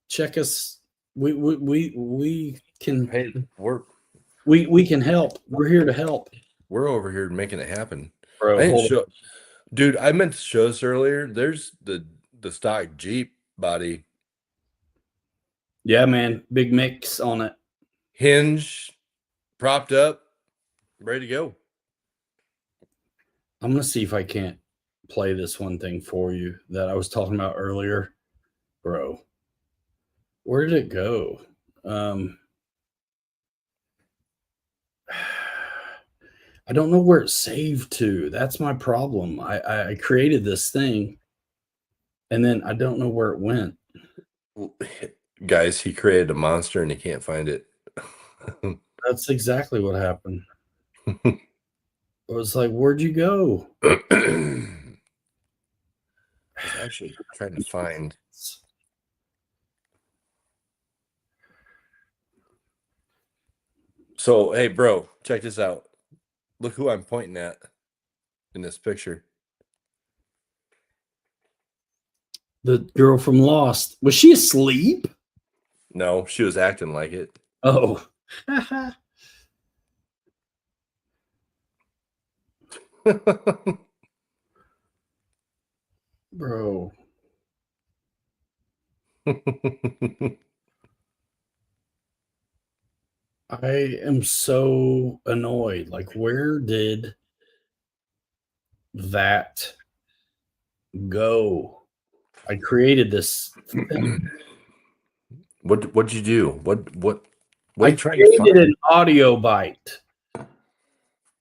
check us. We can. Hey, we can help. We're here to help. We're over here making it happen, Bro. Dude, I meant to show this earlier. There's the stock Jeep body. Yeah, man. Big mix on it. Hinge, propped up, ready to go. I'm going to see if I can't play this one thing for you that I was talking about earlier. Bro, where did it go? I don't know where it's saved to. That's my problem. I created this thing, and then I don't know where it went. Guys, he created a monster and he can't find it. That's exactly what happened. I was like, where'd you go? I was actually trying to find. So, hey, bro, check this out. Look who I'm pointing at in this picture. The girl from Lost. Was she asleep? No, she was acting like it. Oh. Bro. I am so annoyed. Like, where did that go? I created this thing. What'd you do? What I are you trying to find? created an audio bite.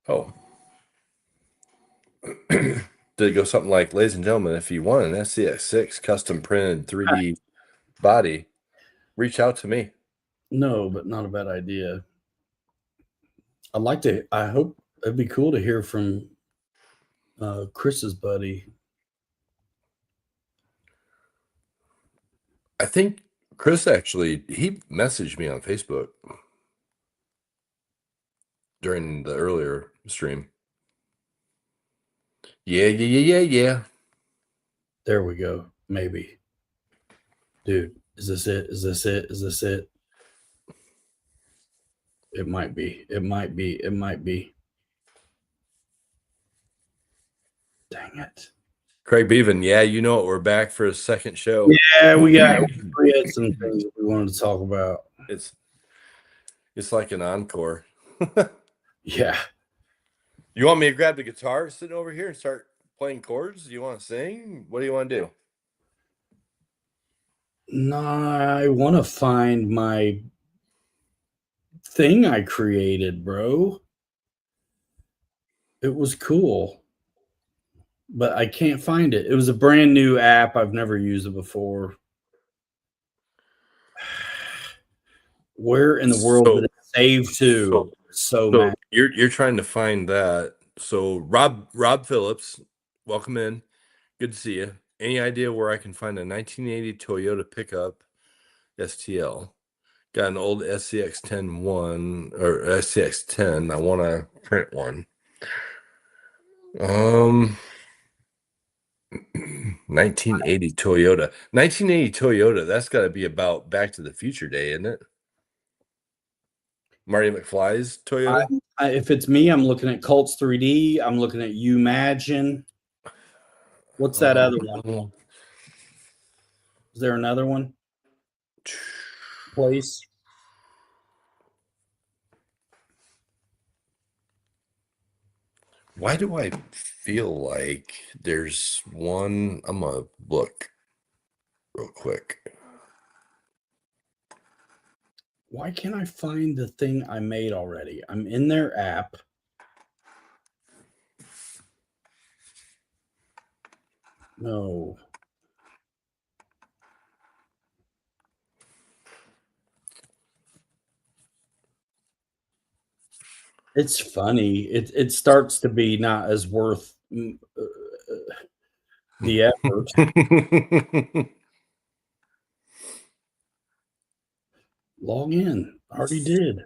Oh. Did it go something like, ladies and gentlemen, if you want an SCX6 custom printed 3D body, reach out to me. No, but not a bad idea. I hope it'd be cool to hear from Chris's buddy. I think Chris actually, he messaged me on Facebook during the earlier stream. Yeah. There we go. Maybe. Dude, is this it? Is this it? Is this it? It might be. It might be. It might be. Dang it. Craig Beaven, yeah, you know it. We're back for a second show. Yeah, we had some things that we wanted to talk about. It's like an encore. Yeah. You want me to grab the guitar sitting over here and start playing chords? You want to sing? What do you want to do? No, I want to find my thing I created, bro. It was cool, but I can't find it. It was a brand new app. I've never used it before. Where in the world did it save to? So you're trying to find that. So Rob Phillips, welcome in. Good to see you. Any idea where I can find a 1980 Toyota pickup STL? Got an old SCX10 one or SCX10. I want to print one. 1980 Toyota. 1980 Toyota. That's got to be about Back to the Future Day, isn't it? Marty McFly's Toyota. If it's me, I'm looking at Colts 3D. I'm looking at Imagine. What's that other one? Is there another one? Place. Why do I feel like there's one? I'm gonna look real quick. Why can't I find the thing I made already? I'm in their app. No. It's funny. It starts to be not as worth the effort. Log in. Already did.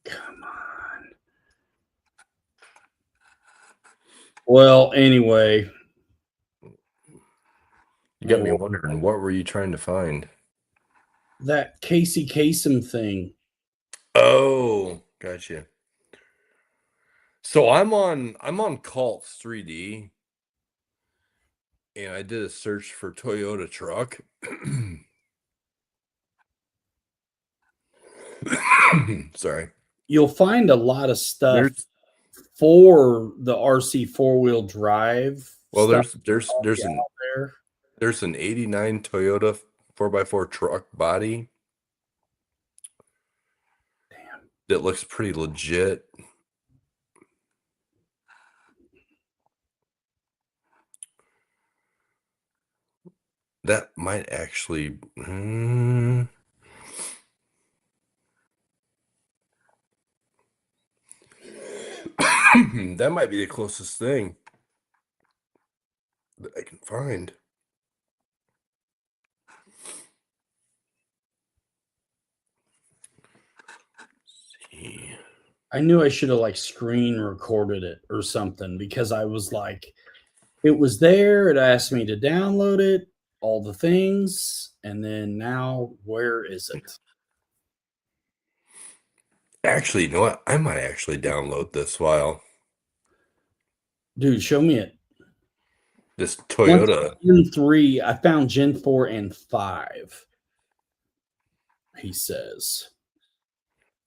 Come on. Well, anyway. You got me wondering, what were you trying to find? That Casey Kasem thing. Oh, gotcha. So I'm on Cults 3D, and I did a search for Toyota truck. Sorry. You'll find a lot of stuff for the RC 4-wheel drive. Well, there's an 89 Toyota 4x4 truck body. Damn. That looks pretty legit. That might actually that might be the closest thing that I can find. Let's see. I knew I should have like screen recorded it or something, because I was like, it was there. It asked me to download it, all the things. And then now, where is it? Actually, you know what? I might actually download this file. Dude, show me it. This Toyota. Gen 3. I found Gen 4 and 5. He says.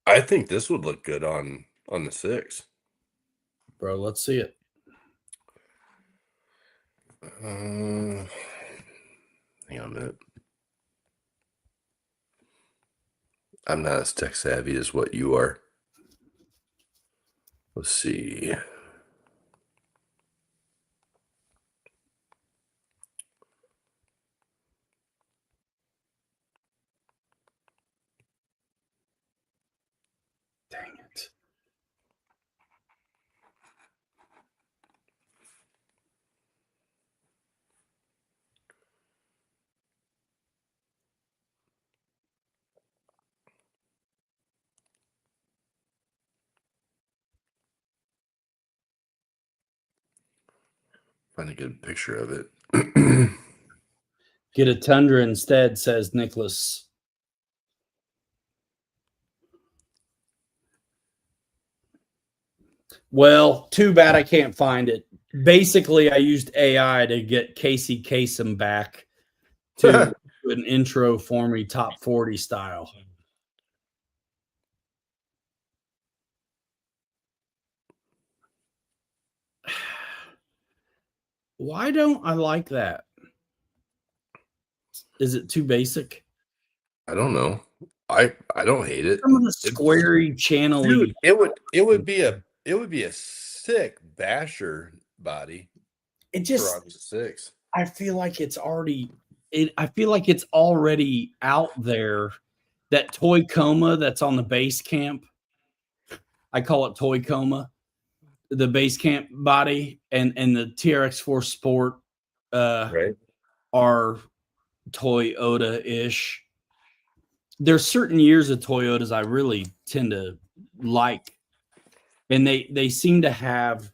I think this would look good on the 6. Bro, let's see it. Hang on a minute. I'm not as tech savvy as what you are. Let's see. Find a good picture of it. Get a Tundra instead, says Nicholas. Well, too bad I can't find it. Basically, I used AI to get Casey Kasem back to do an intro for me, top 40 style. Why don't I like that? Is it too basic? I don't know. I don't hate it. Some of the squarey channel, dude, it would be a sick basher body. It just for RB6. I feel like it's already I feel like it's already out there. That toy coma that's on the base camp. I call it toy coma. The base camp body and the TRX4 Sport Right. are Toyota-ish. There's certain years of Toyotas I really tend to like, and they seem to have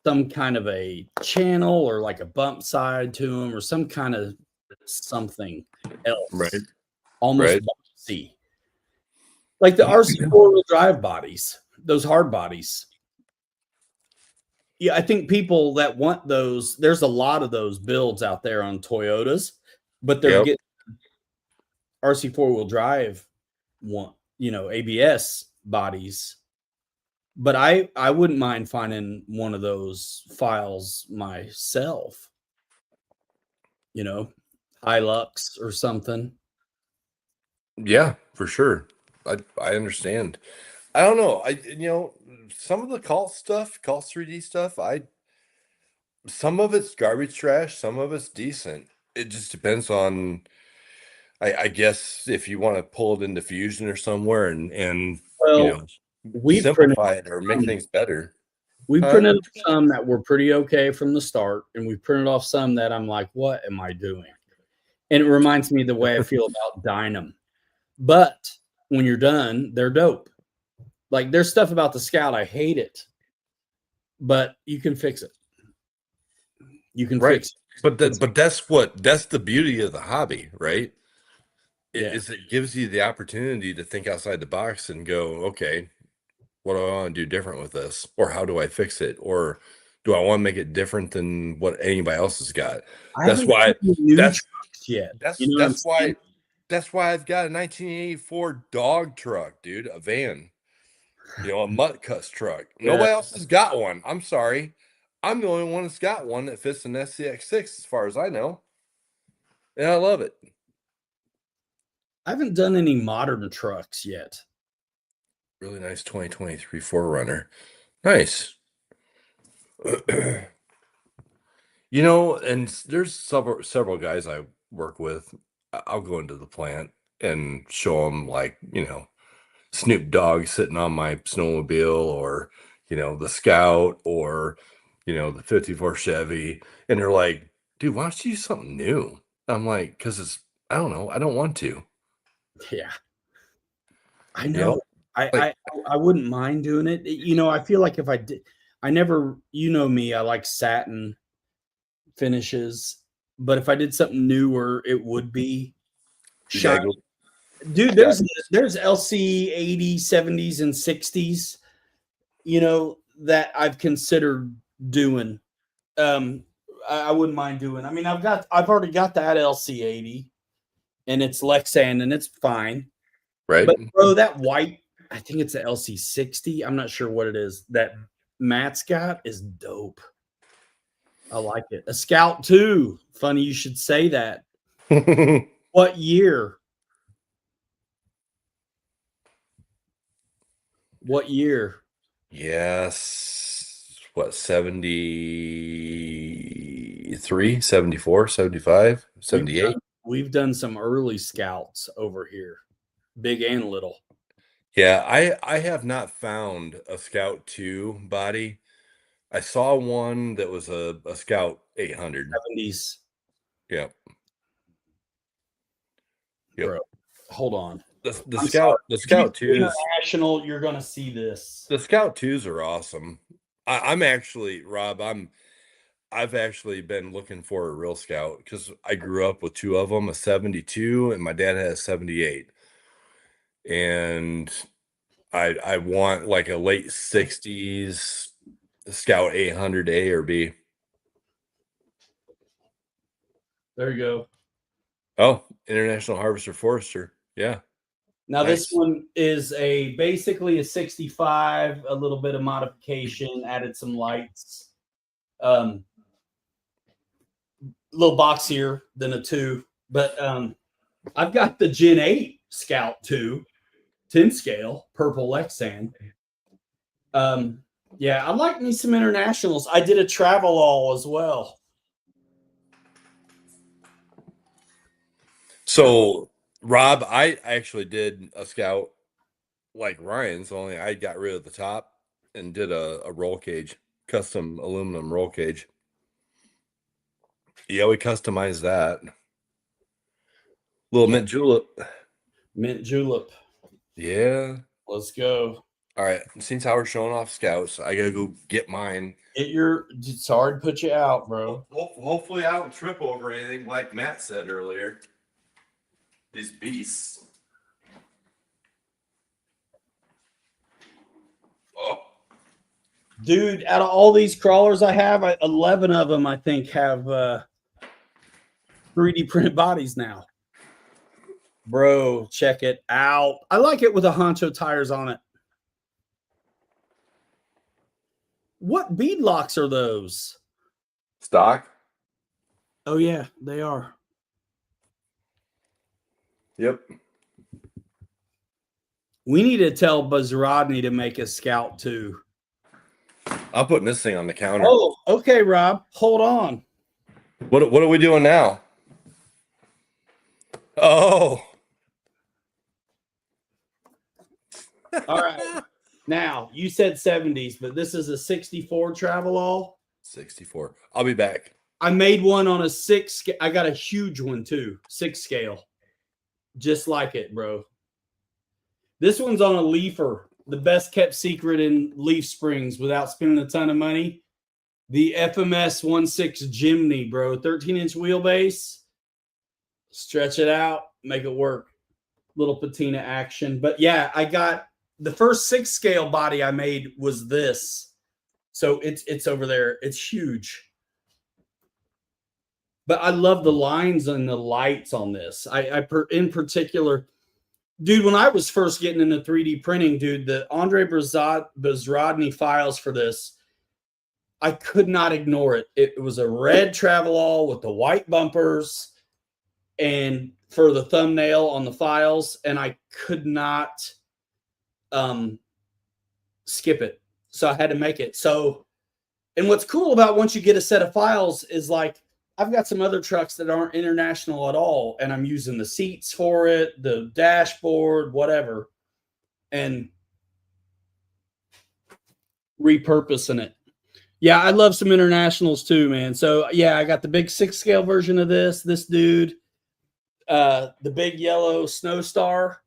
some kind of a channel or like a bump side to them or some kind of something else, Right. almost Right. boxy, like the RC four-wheel drive bodies, those hard bodies. Yeah, I think people that want those, there's a lot of those builds out there on Toyotas, but they're getting RC four-wheel drive one, ABS bodies. But I wouldn't mind finding one of those files myself. Hilux or something. Yeah, for sure. I understand. I don't know. Some of the Cult 3D stuff, some of it's garbage trash, some of it's decent. It just depends on, I guess, if you want to pull it into Fusion or somewhere and we simplify it or make things better. We printed some that were pretty okay from the start, and we printed off some that I'm like, what am I doing? And it reminds me of the way I feel about Dynam. But when you're done, they're dope. Like, there's stuff about the Scout, I hate it, but you can fix it. You can fix it. But that's the beauty of the hobby, right? It gives you the opportunity to think outside the box and go, okay, what do I want to do different with this? Or how do I fix it? Or do I want to make it different than what anybody else has got? That's why I've got a 1984 dog truck, dude, a van, a mutt cuss truck. Nobody else has got one. I'm sorry. I'm the only one that's got one that fits an SCX6 as far as I know. And I love it. I haven't done any modern trucks yet. Really nice 2023 4Runner. Nice. And there's several guys I work with. I'll go into the plant and show them, like, Snoop Dogg sitting on my snowmobile, or the Scout, or the 54 Chevy, and they're like, dude, why don't you use something new? I'm like, because I don't know, I don't want to. Yeah, I know. I wouldn't mind doing it. I feel like if I did, I never, me, I like satin finishes, but if I did something newer, it would be shiny. Dude, there's LC 80s, 70s, and 60s, that I've considered doing. I wouldn't mind doing. I mean, I've already got that LC 80, and it's Lexan, and it's fine. Right. But bro, that white, I think it's a LC 60. I'm not sure what it is. That Matt's got is dope. I like it. A Scout too. Funny you should say that. What year? What year? Yes. What, 73, 74, 75, 78? We've done some early Scouts over here, big and little. Yeah, I have not found a Scout 2 body. I saw one that was a Scout 800. 70s. Yep. Bro, hold on. The Scout 2s. International, you're gonna see this. The Scout 2s are awesome. I'm actually, Rob, I've actually been looking for a real Scout because I grew up with two of them, a 72 and my dad had a 78. And I want like a late 60s Scout 800 A or B. There you go. Oh, International Harvester Forester. Yeah. Now Nice. this one is basically a 65, a little bit of modification, added some lights. Little boxier than a 2, but I've got the Gen 8 Scout 2, 10 scale, purple Lexan. Yeah, I like me some internationals. I did a travel all as well. So, Rob, I actually did a Scout like Ryan's, only I got rid of the top and did a roll cage, custom aluminum roll cage. Yeah, we customized that. Little mint julep. Mint julep. Yeah. Let's go. All right. Since how we're showing off Scouts, I gotta go get mine. It's hard to put you out, bro. Hopefully, I don't trip over anything like Matt said earlier. These beasts. Oh. Dude, out of all these crawlers I have, 11 of them I think have 3D printed bodies now. Bro, check it out. I like it with the Honcho tires on it. What bead locks are those? Stock? Oh, yeah, they are. Yep. We need to tell Buzz Rodney to make a Scout too. I'm putting this thing on the counter. Oh, okay, Rob. Hold on. What are we doing now? Oh. All right. Now, you said 70s, but this is a 64 travel all. 64. I'll be back. I made one on a 6. I got a huge one too, 6 scale. Just like it, bro. This one's on a leafer, the best kept secret in leaf springs without spending a ton of money. The FMS 16 Jimny, bro. 13-inch wheelbase. Stretch it out, make it work. Little patina action. But yeah, I got the first 6 scale body I made was this. So it's over there. It's huge. But I love the lines and the lights on this. In particular, dude, when I was first getting into 3D printing, dude, the Andre Bezrodny files for this, I could not ignore it. It was a red travel with the white bumpers and for the thumbnail on the files, and I could not skip it. So I had to make it. So, and what's cool about once you get a set of files is like, I've got some other trucks that aren't international at all, and I'm using the seats for it, the dashboard, whatever, and repurposing it. Yeah, I love some internationals too, man. So yeah, I got the big 6 scale version of this dude, the big yellow Snow Star,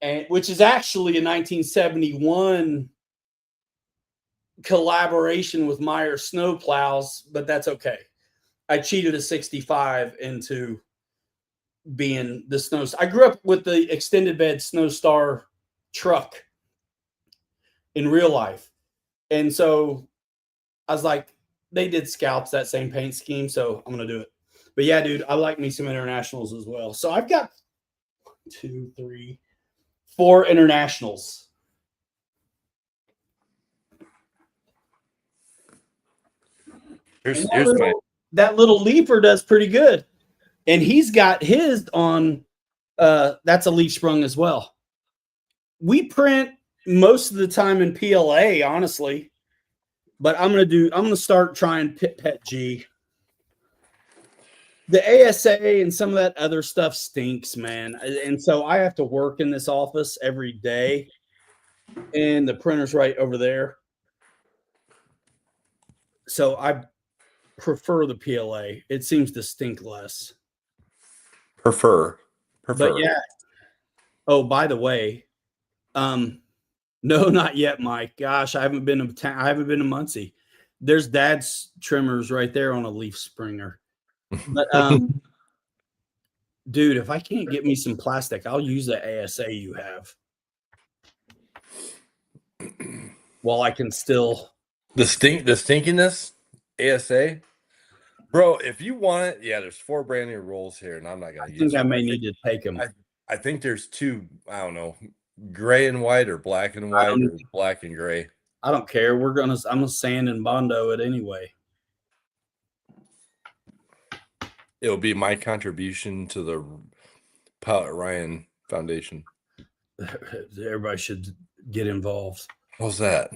and which is actually a 1971 collaboration with Meyer snowplows, but that's okay. I cheated a 65 into being the Snow. I grew up with the extended bed Snow Star truck in real life. And so I was like, they did Scalps, that same paint scheme, so I'm going to do it. But yeah, dude, I like me some internationals as well. So I've got 2, 3, 4 internationals. Here's that little leaper does pretty good. And he's got his on, that's a leaf sprung as well. We print most of the time in PLA, honestly. But I'm gonna start trying Pet G. The ASA and some of that other stuff stinks, man. And so I have to work in this office every day. And the printer's right over there. So I prefer the PLA. It seems to stink less. Prefer. But yeah. Oh, by the way, no, not yet, Mike. Gosh, I haven't been to Muncie. There's dad's trimmers right there on a leaf springer. But dude, if I can't get me some plastic, I'll use the ASA you have. While I can still the stinkiness, ASA. Bro, if you want it, yeah, there's 4 brand new rolls here, and I'm not gonna I use think I them. may need to take them. I think there's 2, I don't know, gray and white or black and white or black and gray. I don't care. I'm gonna sand and bondo it anyway. It'll be my contribution to the Pilot Ryan Foundation. Everybody should get involved. What's that?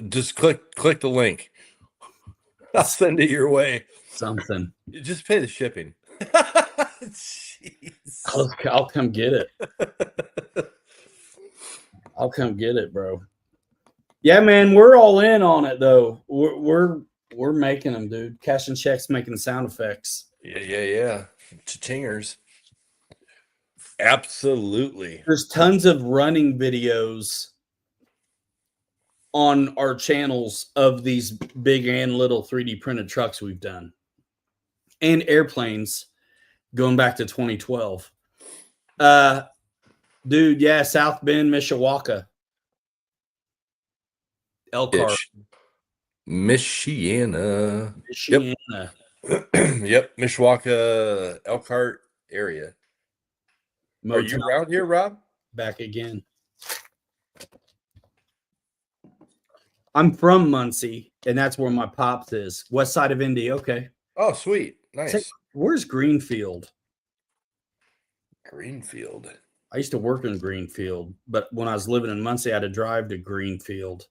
Just click the link. I'll send it your way. Something. You just pay the shipping. Jeez. I'll come get it. I'll come get it, bro. Yeah, man, we're all in on it though. We're making them, dude. Cashing checks, making sound effects. Yeah. Cha-chingers. Absolutely. There's tons of running videos on our channels of these big and little 3D printed trucks we've done, and airplanes going back to 2012. Dude, yeah, South Bend, Mishawaka. Elkhart. Michiana. Michiana. Yep. Mishawaka, Elkhart area. Are you around here, Rob? Back again. I'm from Muncie, and that's where my pops is. West side of Indy. Okay. Oh, sweet. Nice. Where's Greenfield? Greenfield. I used to work in Greenfield, but when I was living in Muncie, I had to drive to Greenfield.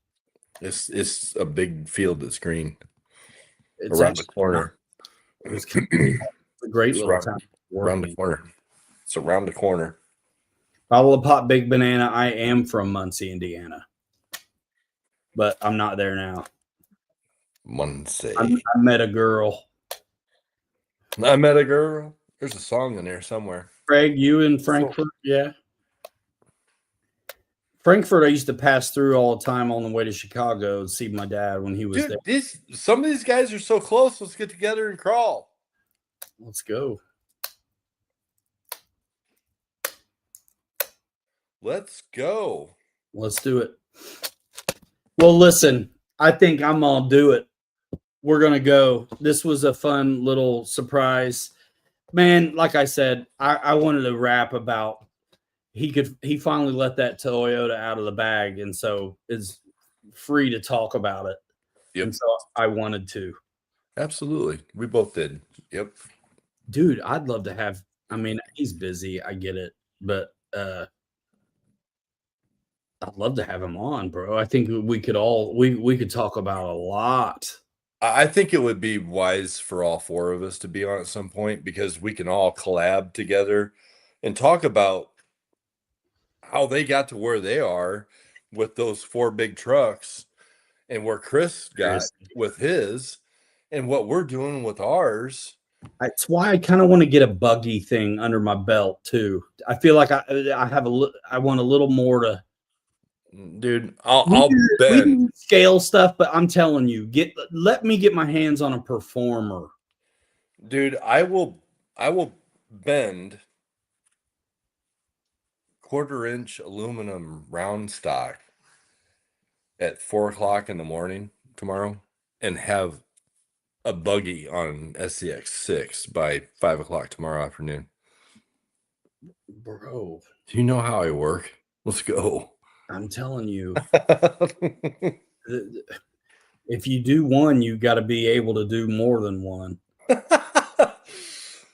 It's a big field that's green. It's around the corner. It's a great little town. Around the corner. It's around the corner. Bottle of Pop Big Banana. I am from Muncie, Indiana, but I'm not there now. Muncie. I met a girl. There's a song in there somewhere. Craig, you in Frankfurt? Yeah. Frankfurt, I used to pass through all the time on the way to Chicago to see my dad when he was there. Some of these guys are so close. Let's get together and crawl. Let's go. Let's go. Let's do it. Well, listen, I think I'm gonna do it. We're gonna go. This was a fun little surprise. Man, like I said, I wanted to rap about he finally let that Toyota out of the bag, and so is free to talk about it. Yep. And so I wanted to. Absolutely. We both did. Yep. Dude, I'd love to have, I mean, he's busy, I get it, but I'd love to have him on, bro. I think we could talk about a lot. I think it would be wise for all 4 of us to be on at some point, because we can all collab together and talk about how they got to where they are with those 4 big trucks, and where Chris got with his, and what we're doing with ours. That's why I kind of want to get a buggy thing under my belt too. I feel like I want a little more to. Dude, I'll bend scale stuff, but I'm telling you, let me get my hands on a performer. Dude, I will bend 1/4-inch aluminum round stock at 4 o'clock in the morning tomorrow and have a buggy on SCX6 by 5 o'clock tomorrow afternoon. Bro, do you know how I work? Let's go. I'm telling you. If you do one, you got to be able to do more than one.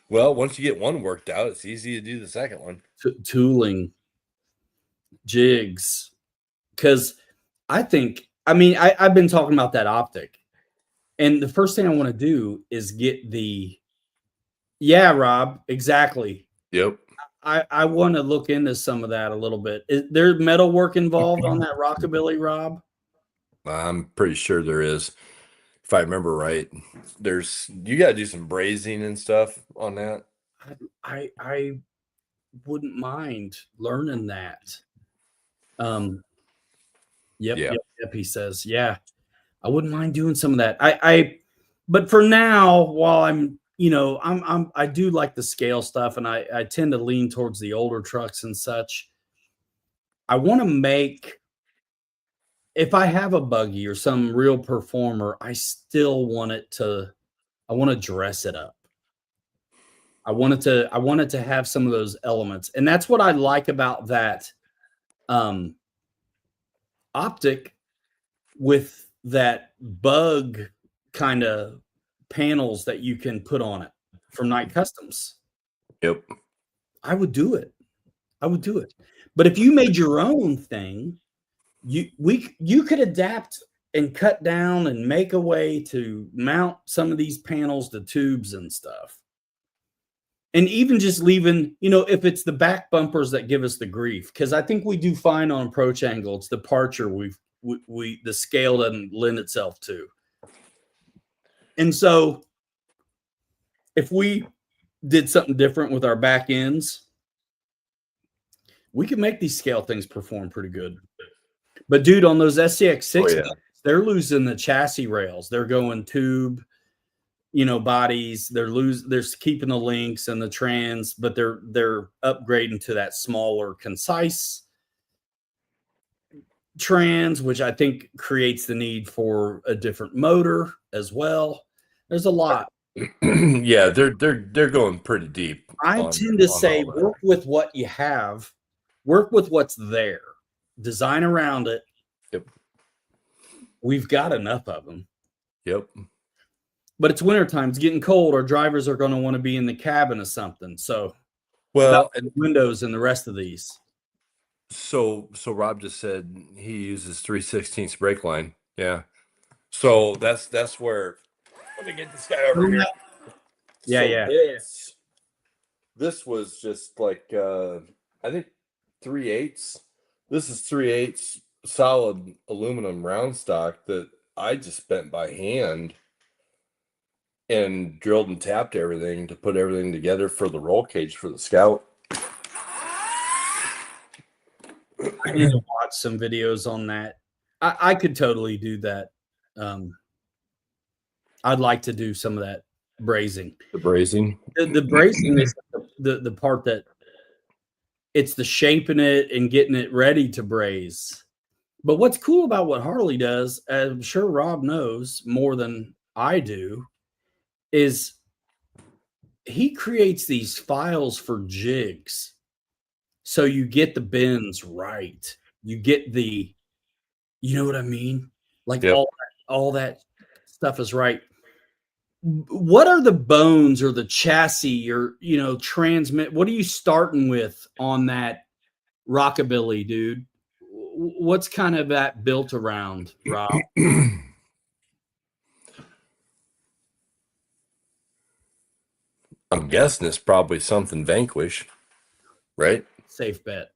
Well, once you get one worked out, it's easy to do the second one. Tooling, jigs, because I've been talking about that optic, and the first thing I want to do is get Rob, exactly. Yep. I want to look into some of that a little bit. Is there metal work involved on that Rockabilly, Rob? I'm pretty sure there is. If I remember right, you got to do some brazing and stuff on that. I wouldn't mind learning that. Yep. He says, yeah. I wouldn't mind doing some of that. But for now, while I'm, I do like the scale stuff, and I tend to lean towards the older trucks and such. I want to make, if I have a buggy or some real performer, I still want I want to dress it up. I want it to have some of those elements. And that's what I like about that optic with that bug kind of panels that you can put on it from Night Customs. Yep. I would do it. But if you made your own thing, you could adapt and cut down and make a way to mount some of these panels to tubes and stuff. And even just leaving, if it's the back bumpers that give us the grief, because I think we do fine on approach angle. It's the departure the scale doesn't lend itself to. And so if we did something different with our back ends, we could make these scale things perform pretty good. But dude, on those SCX6, they're losing the chassis rails. They're going tube, bodies. They're keeping the links and the trans, but they're upgrading to that smaller, concise trans, which I think creates the need for a different motor as well. There's a lot. Yeah, they're going pretty deep. I tend to say work with what you have, work with what's there, design around it. Yep. We've got enough of them. Yep. But it's wintertime. It's getting cold. Our drivers are going to want to be in the cabin of something. So, and windows and the rest of these. So Rob just said he uses 3/16 brake line. Yeah. So that's where. Let me get this guy over here. Yeah. This was just like I think 3/8. This is 3/8 solid aluminum round stock that I just bent by hand and drilled and tapped everything to put everything together for the roll cage for the Scout. I need to watch some videos on that. I could totally do that. I'd like to do some of that brazing. The brazing. The brazing is the part that it's the shaping it and getting it ready to braze. But what's cool about what Harley does, I'm sure Rob knows more than I do, is he creates these files for jigs. So you get the bends right. You get the, you know what I mean? Like all that stuff is right. What are the bones or the chassis or, transmit? What are you starting with on that Rockabilly, dude? What's kind of that built around, Rob? I'm guessing it's probably something Vanquish, right? Safe bet.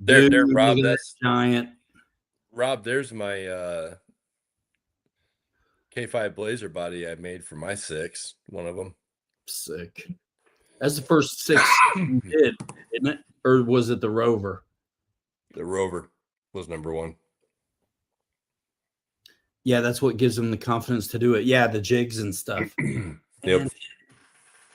There, Rob. That's giant. Rob, there's my K5 Blazer body I made for my 6. One of them. Sick. That's the first 6 you did, isn't it? Or was it the Rover? The Rover was number 1. Yeah, that's what gives them the confidence to do it. Yeah, the jigs and stuff. Yep.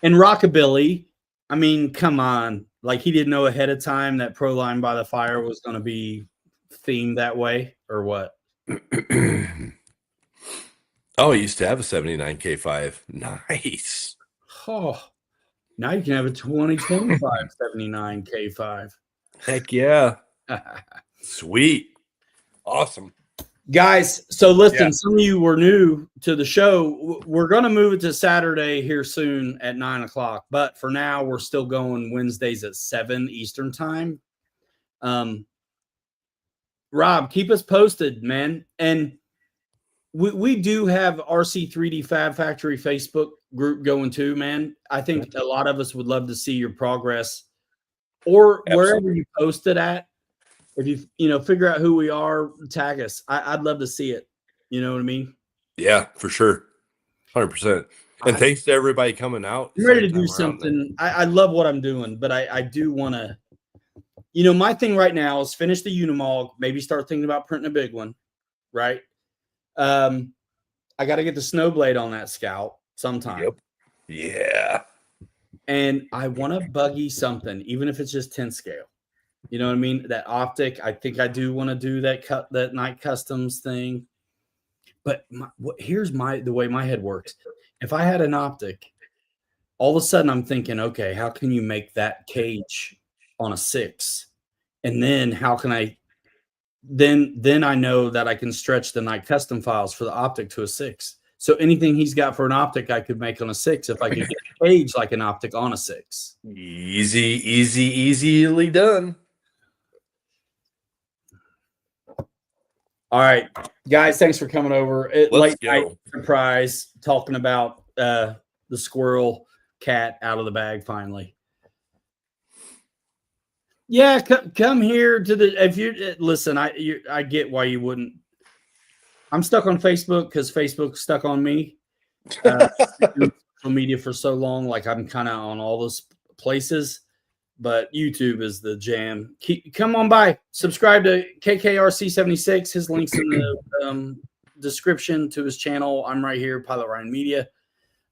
And Rockabilly, I mean, come on. Like, he didn't know ahead of time that Pro Line by the Fire was going to be themed that way, or what? Oh, he used to have a 79 K5. Nice. Oh, now you can have a 2025 79 K5. Heck yeah. Sweet. Awesome. Guys, so listen, some of you were new to the show. We're going to move it to Saturday here soon at 9:00. But for now, we're still going Wednesdays at 7 Eastern time. Rob, keep us posted, man. And we do have RC3D Fab Factory Facebook group going too, man. I think a lot of us would love to see your progress or wherever you post it at. If you figure out who we are, tag us. I'd love to see it. You know what I mean? Yeah, for sure. 100%. And thanks to everybody coming out. I'm ready to do something. I love what I'm doing, but I do want to, you know, my thing right now is finish the Unimog, maybe start thinking about printing a big one, right? I got to get the Snowblade on that Scout sometime. Yep. Yeah. And I want to buggy something, even if it's just 10 scale. You know what I mean? That optic, I think I do want to do that night customs thing. But here's the way my head works. If I had an optic, all of a sudden I'm thinking, okay, how can you make that cage on a 6? And then how can I then I know that I can stretch the night custom files for the optic to a 6. So anything he's got for an optic, I could make on a 6 if I could get a cage like an optic on a 6. Easily done. All right, guys, thanks for coming over. Late night surprise, talking about the squirrel cat out of the bag finally. Yeah, come here to the. If you listen, I get why you wouldn't. I'm stuck on Facebook because Facebook's stuck on me. Social media for so long, like I'm kind of on all those places, but YouTube is the jam. Come on by, subscribe to KKRC76. His links in the description to his channel. I'm right here, Pilot Ryan Media.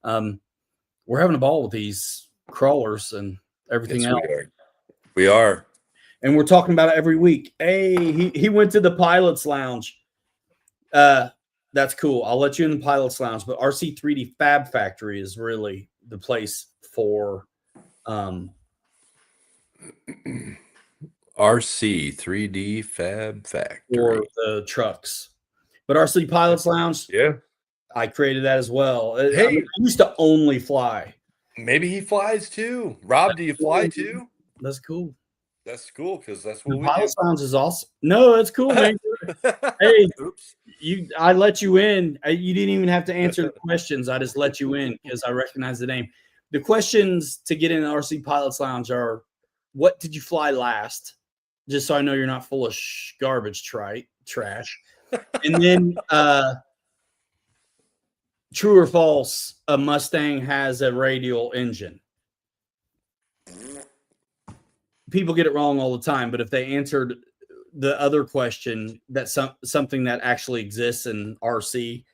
We're having a ball with these crawlers and everything else. We are. And we're talking about it every week. Hey, he went to the Pilot's Lounge. That's cool. I'll let you in the Pilot's Lounge, but RC3D Fab Factory is really the place for RC3D Fab Factory for the trucks. But RC Pilot's Lounge, yeah, I created that as well. Hey. I used to only fly. Maybe he flies too. Rob, do you fly too? That's cool. That's cool because that's what The we Pilot's do. Lounge is awesome. No, it's cool, man. Hey, Oops. I let you in. You didn't even have to answer the questions. I just let you in because I recognize the name. The questions to get in the RC Pilot's Lounge are, what did you fly last? Just so I know you're not full of garbage trash. And then true or false, a Mustang has a radial engine. People get it wrong all the time, but if they answered the other question, that's something that actually exists in RC.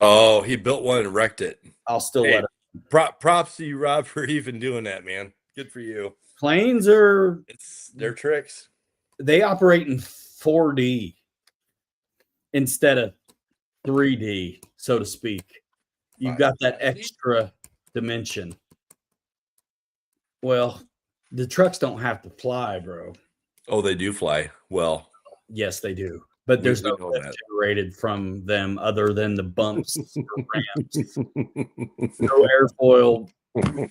Oh, he built one and wrecked it. I'll still let it. Props to you, Rob, for even doing that, man. Good for you. Planes They're tricks. They operate in 4D instead of 3D, so to speak. You've got that extra dimension. Well, the trucks don't have to fly, bro. Oh, they do fly. Well, yes, they do. But there's no lift generated from them other than the bumps or ramps. No airfoil,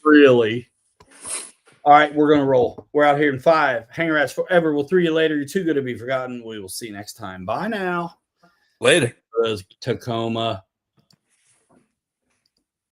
really. All right, we're going to roll. We're out here in 5. Hanger rats forever. We'll throw you later. You're too good to be forgotten. We will see you next time. Bye now. Later. Tacoma.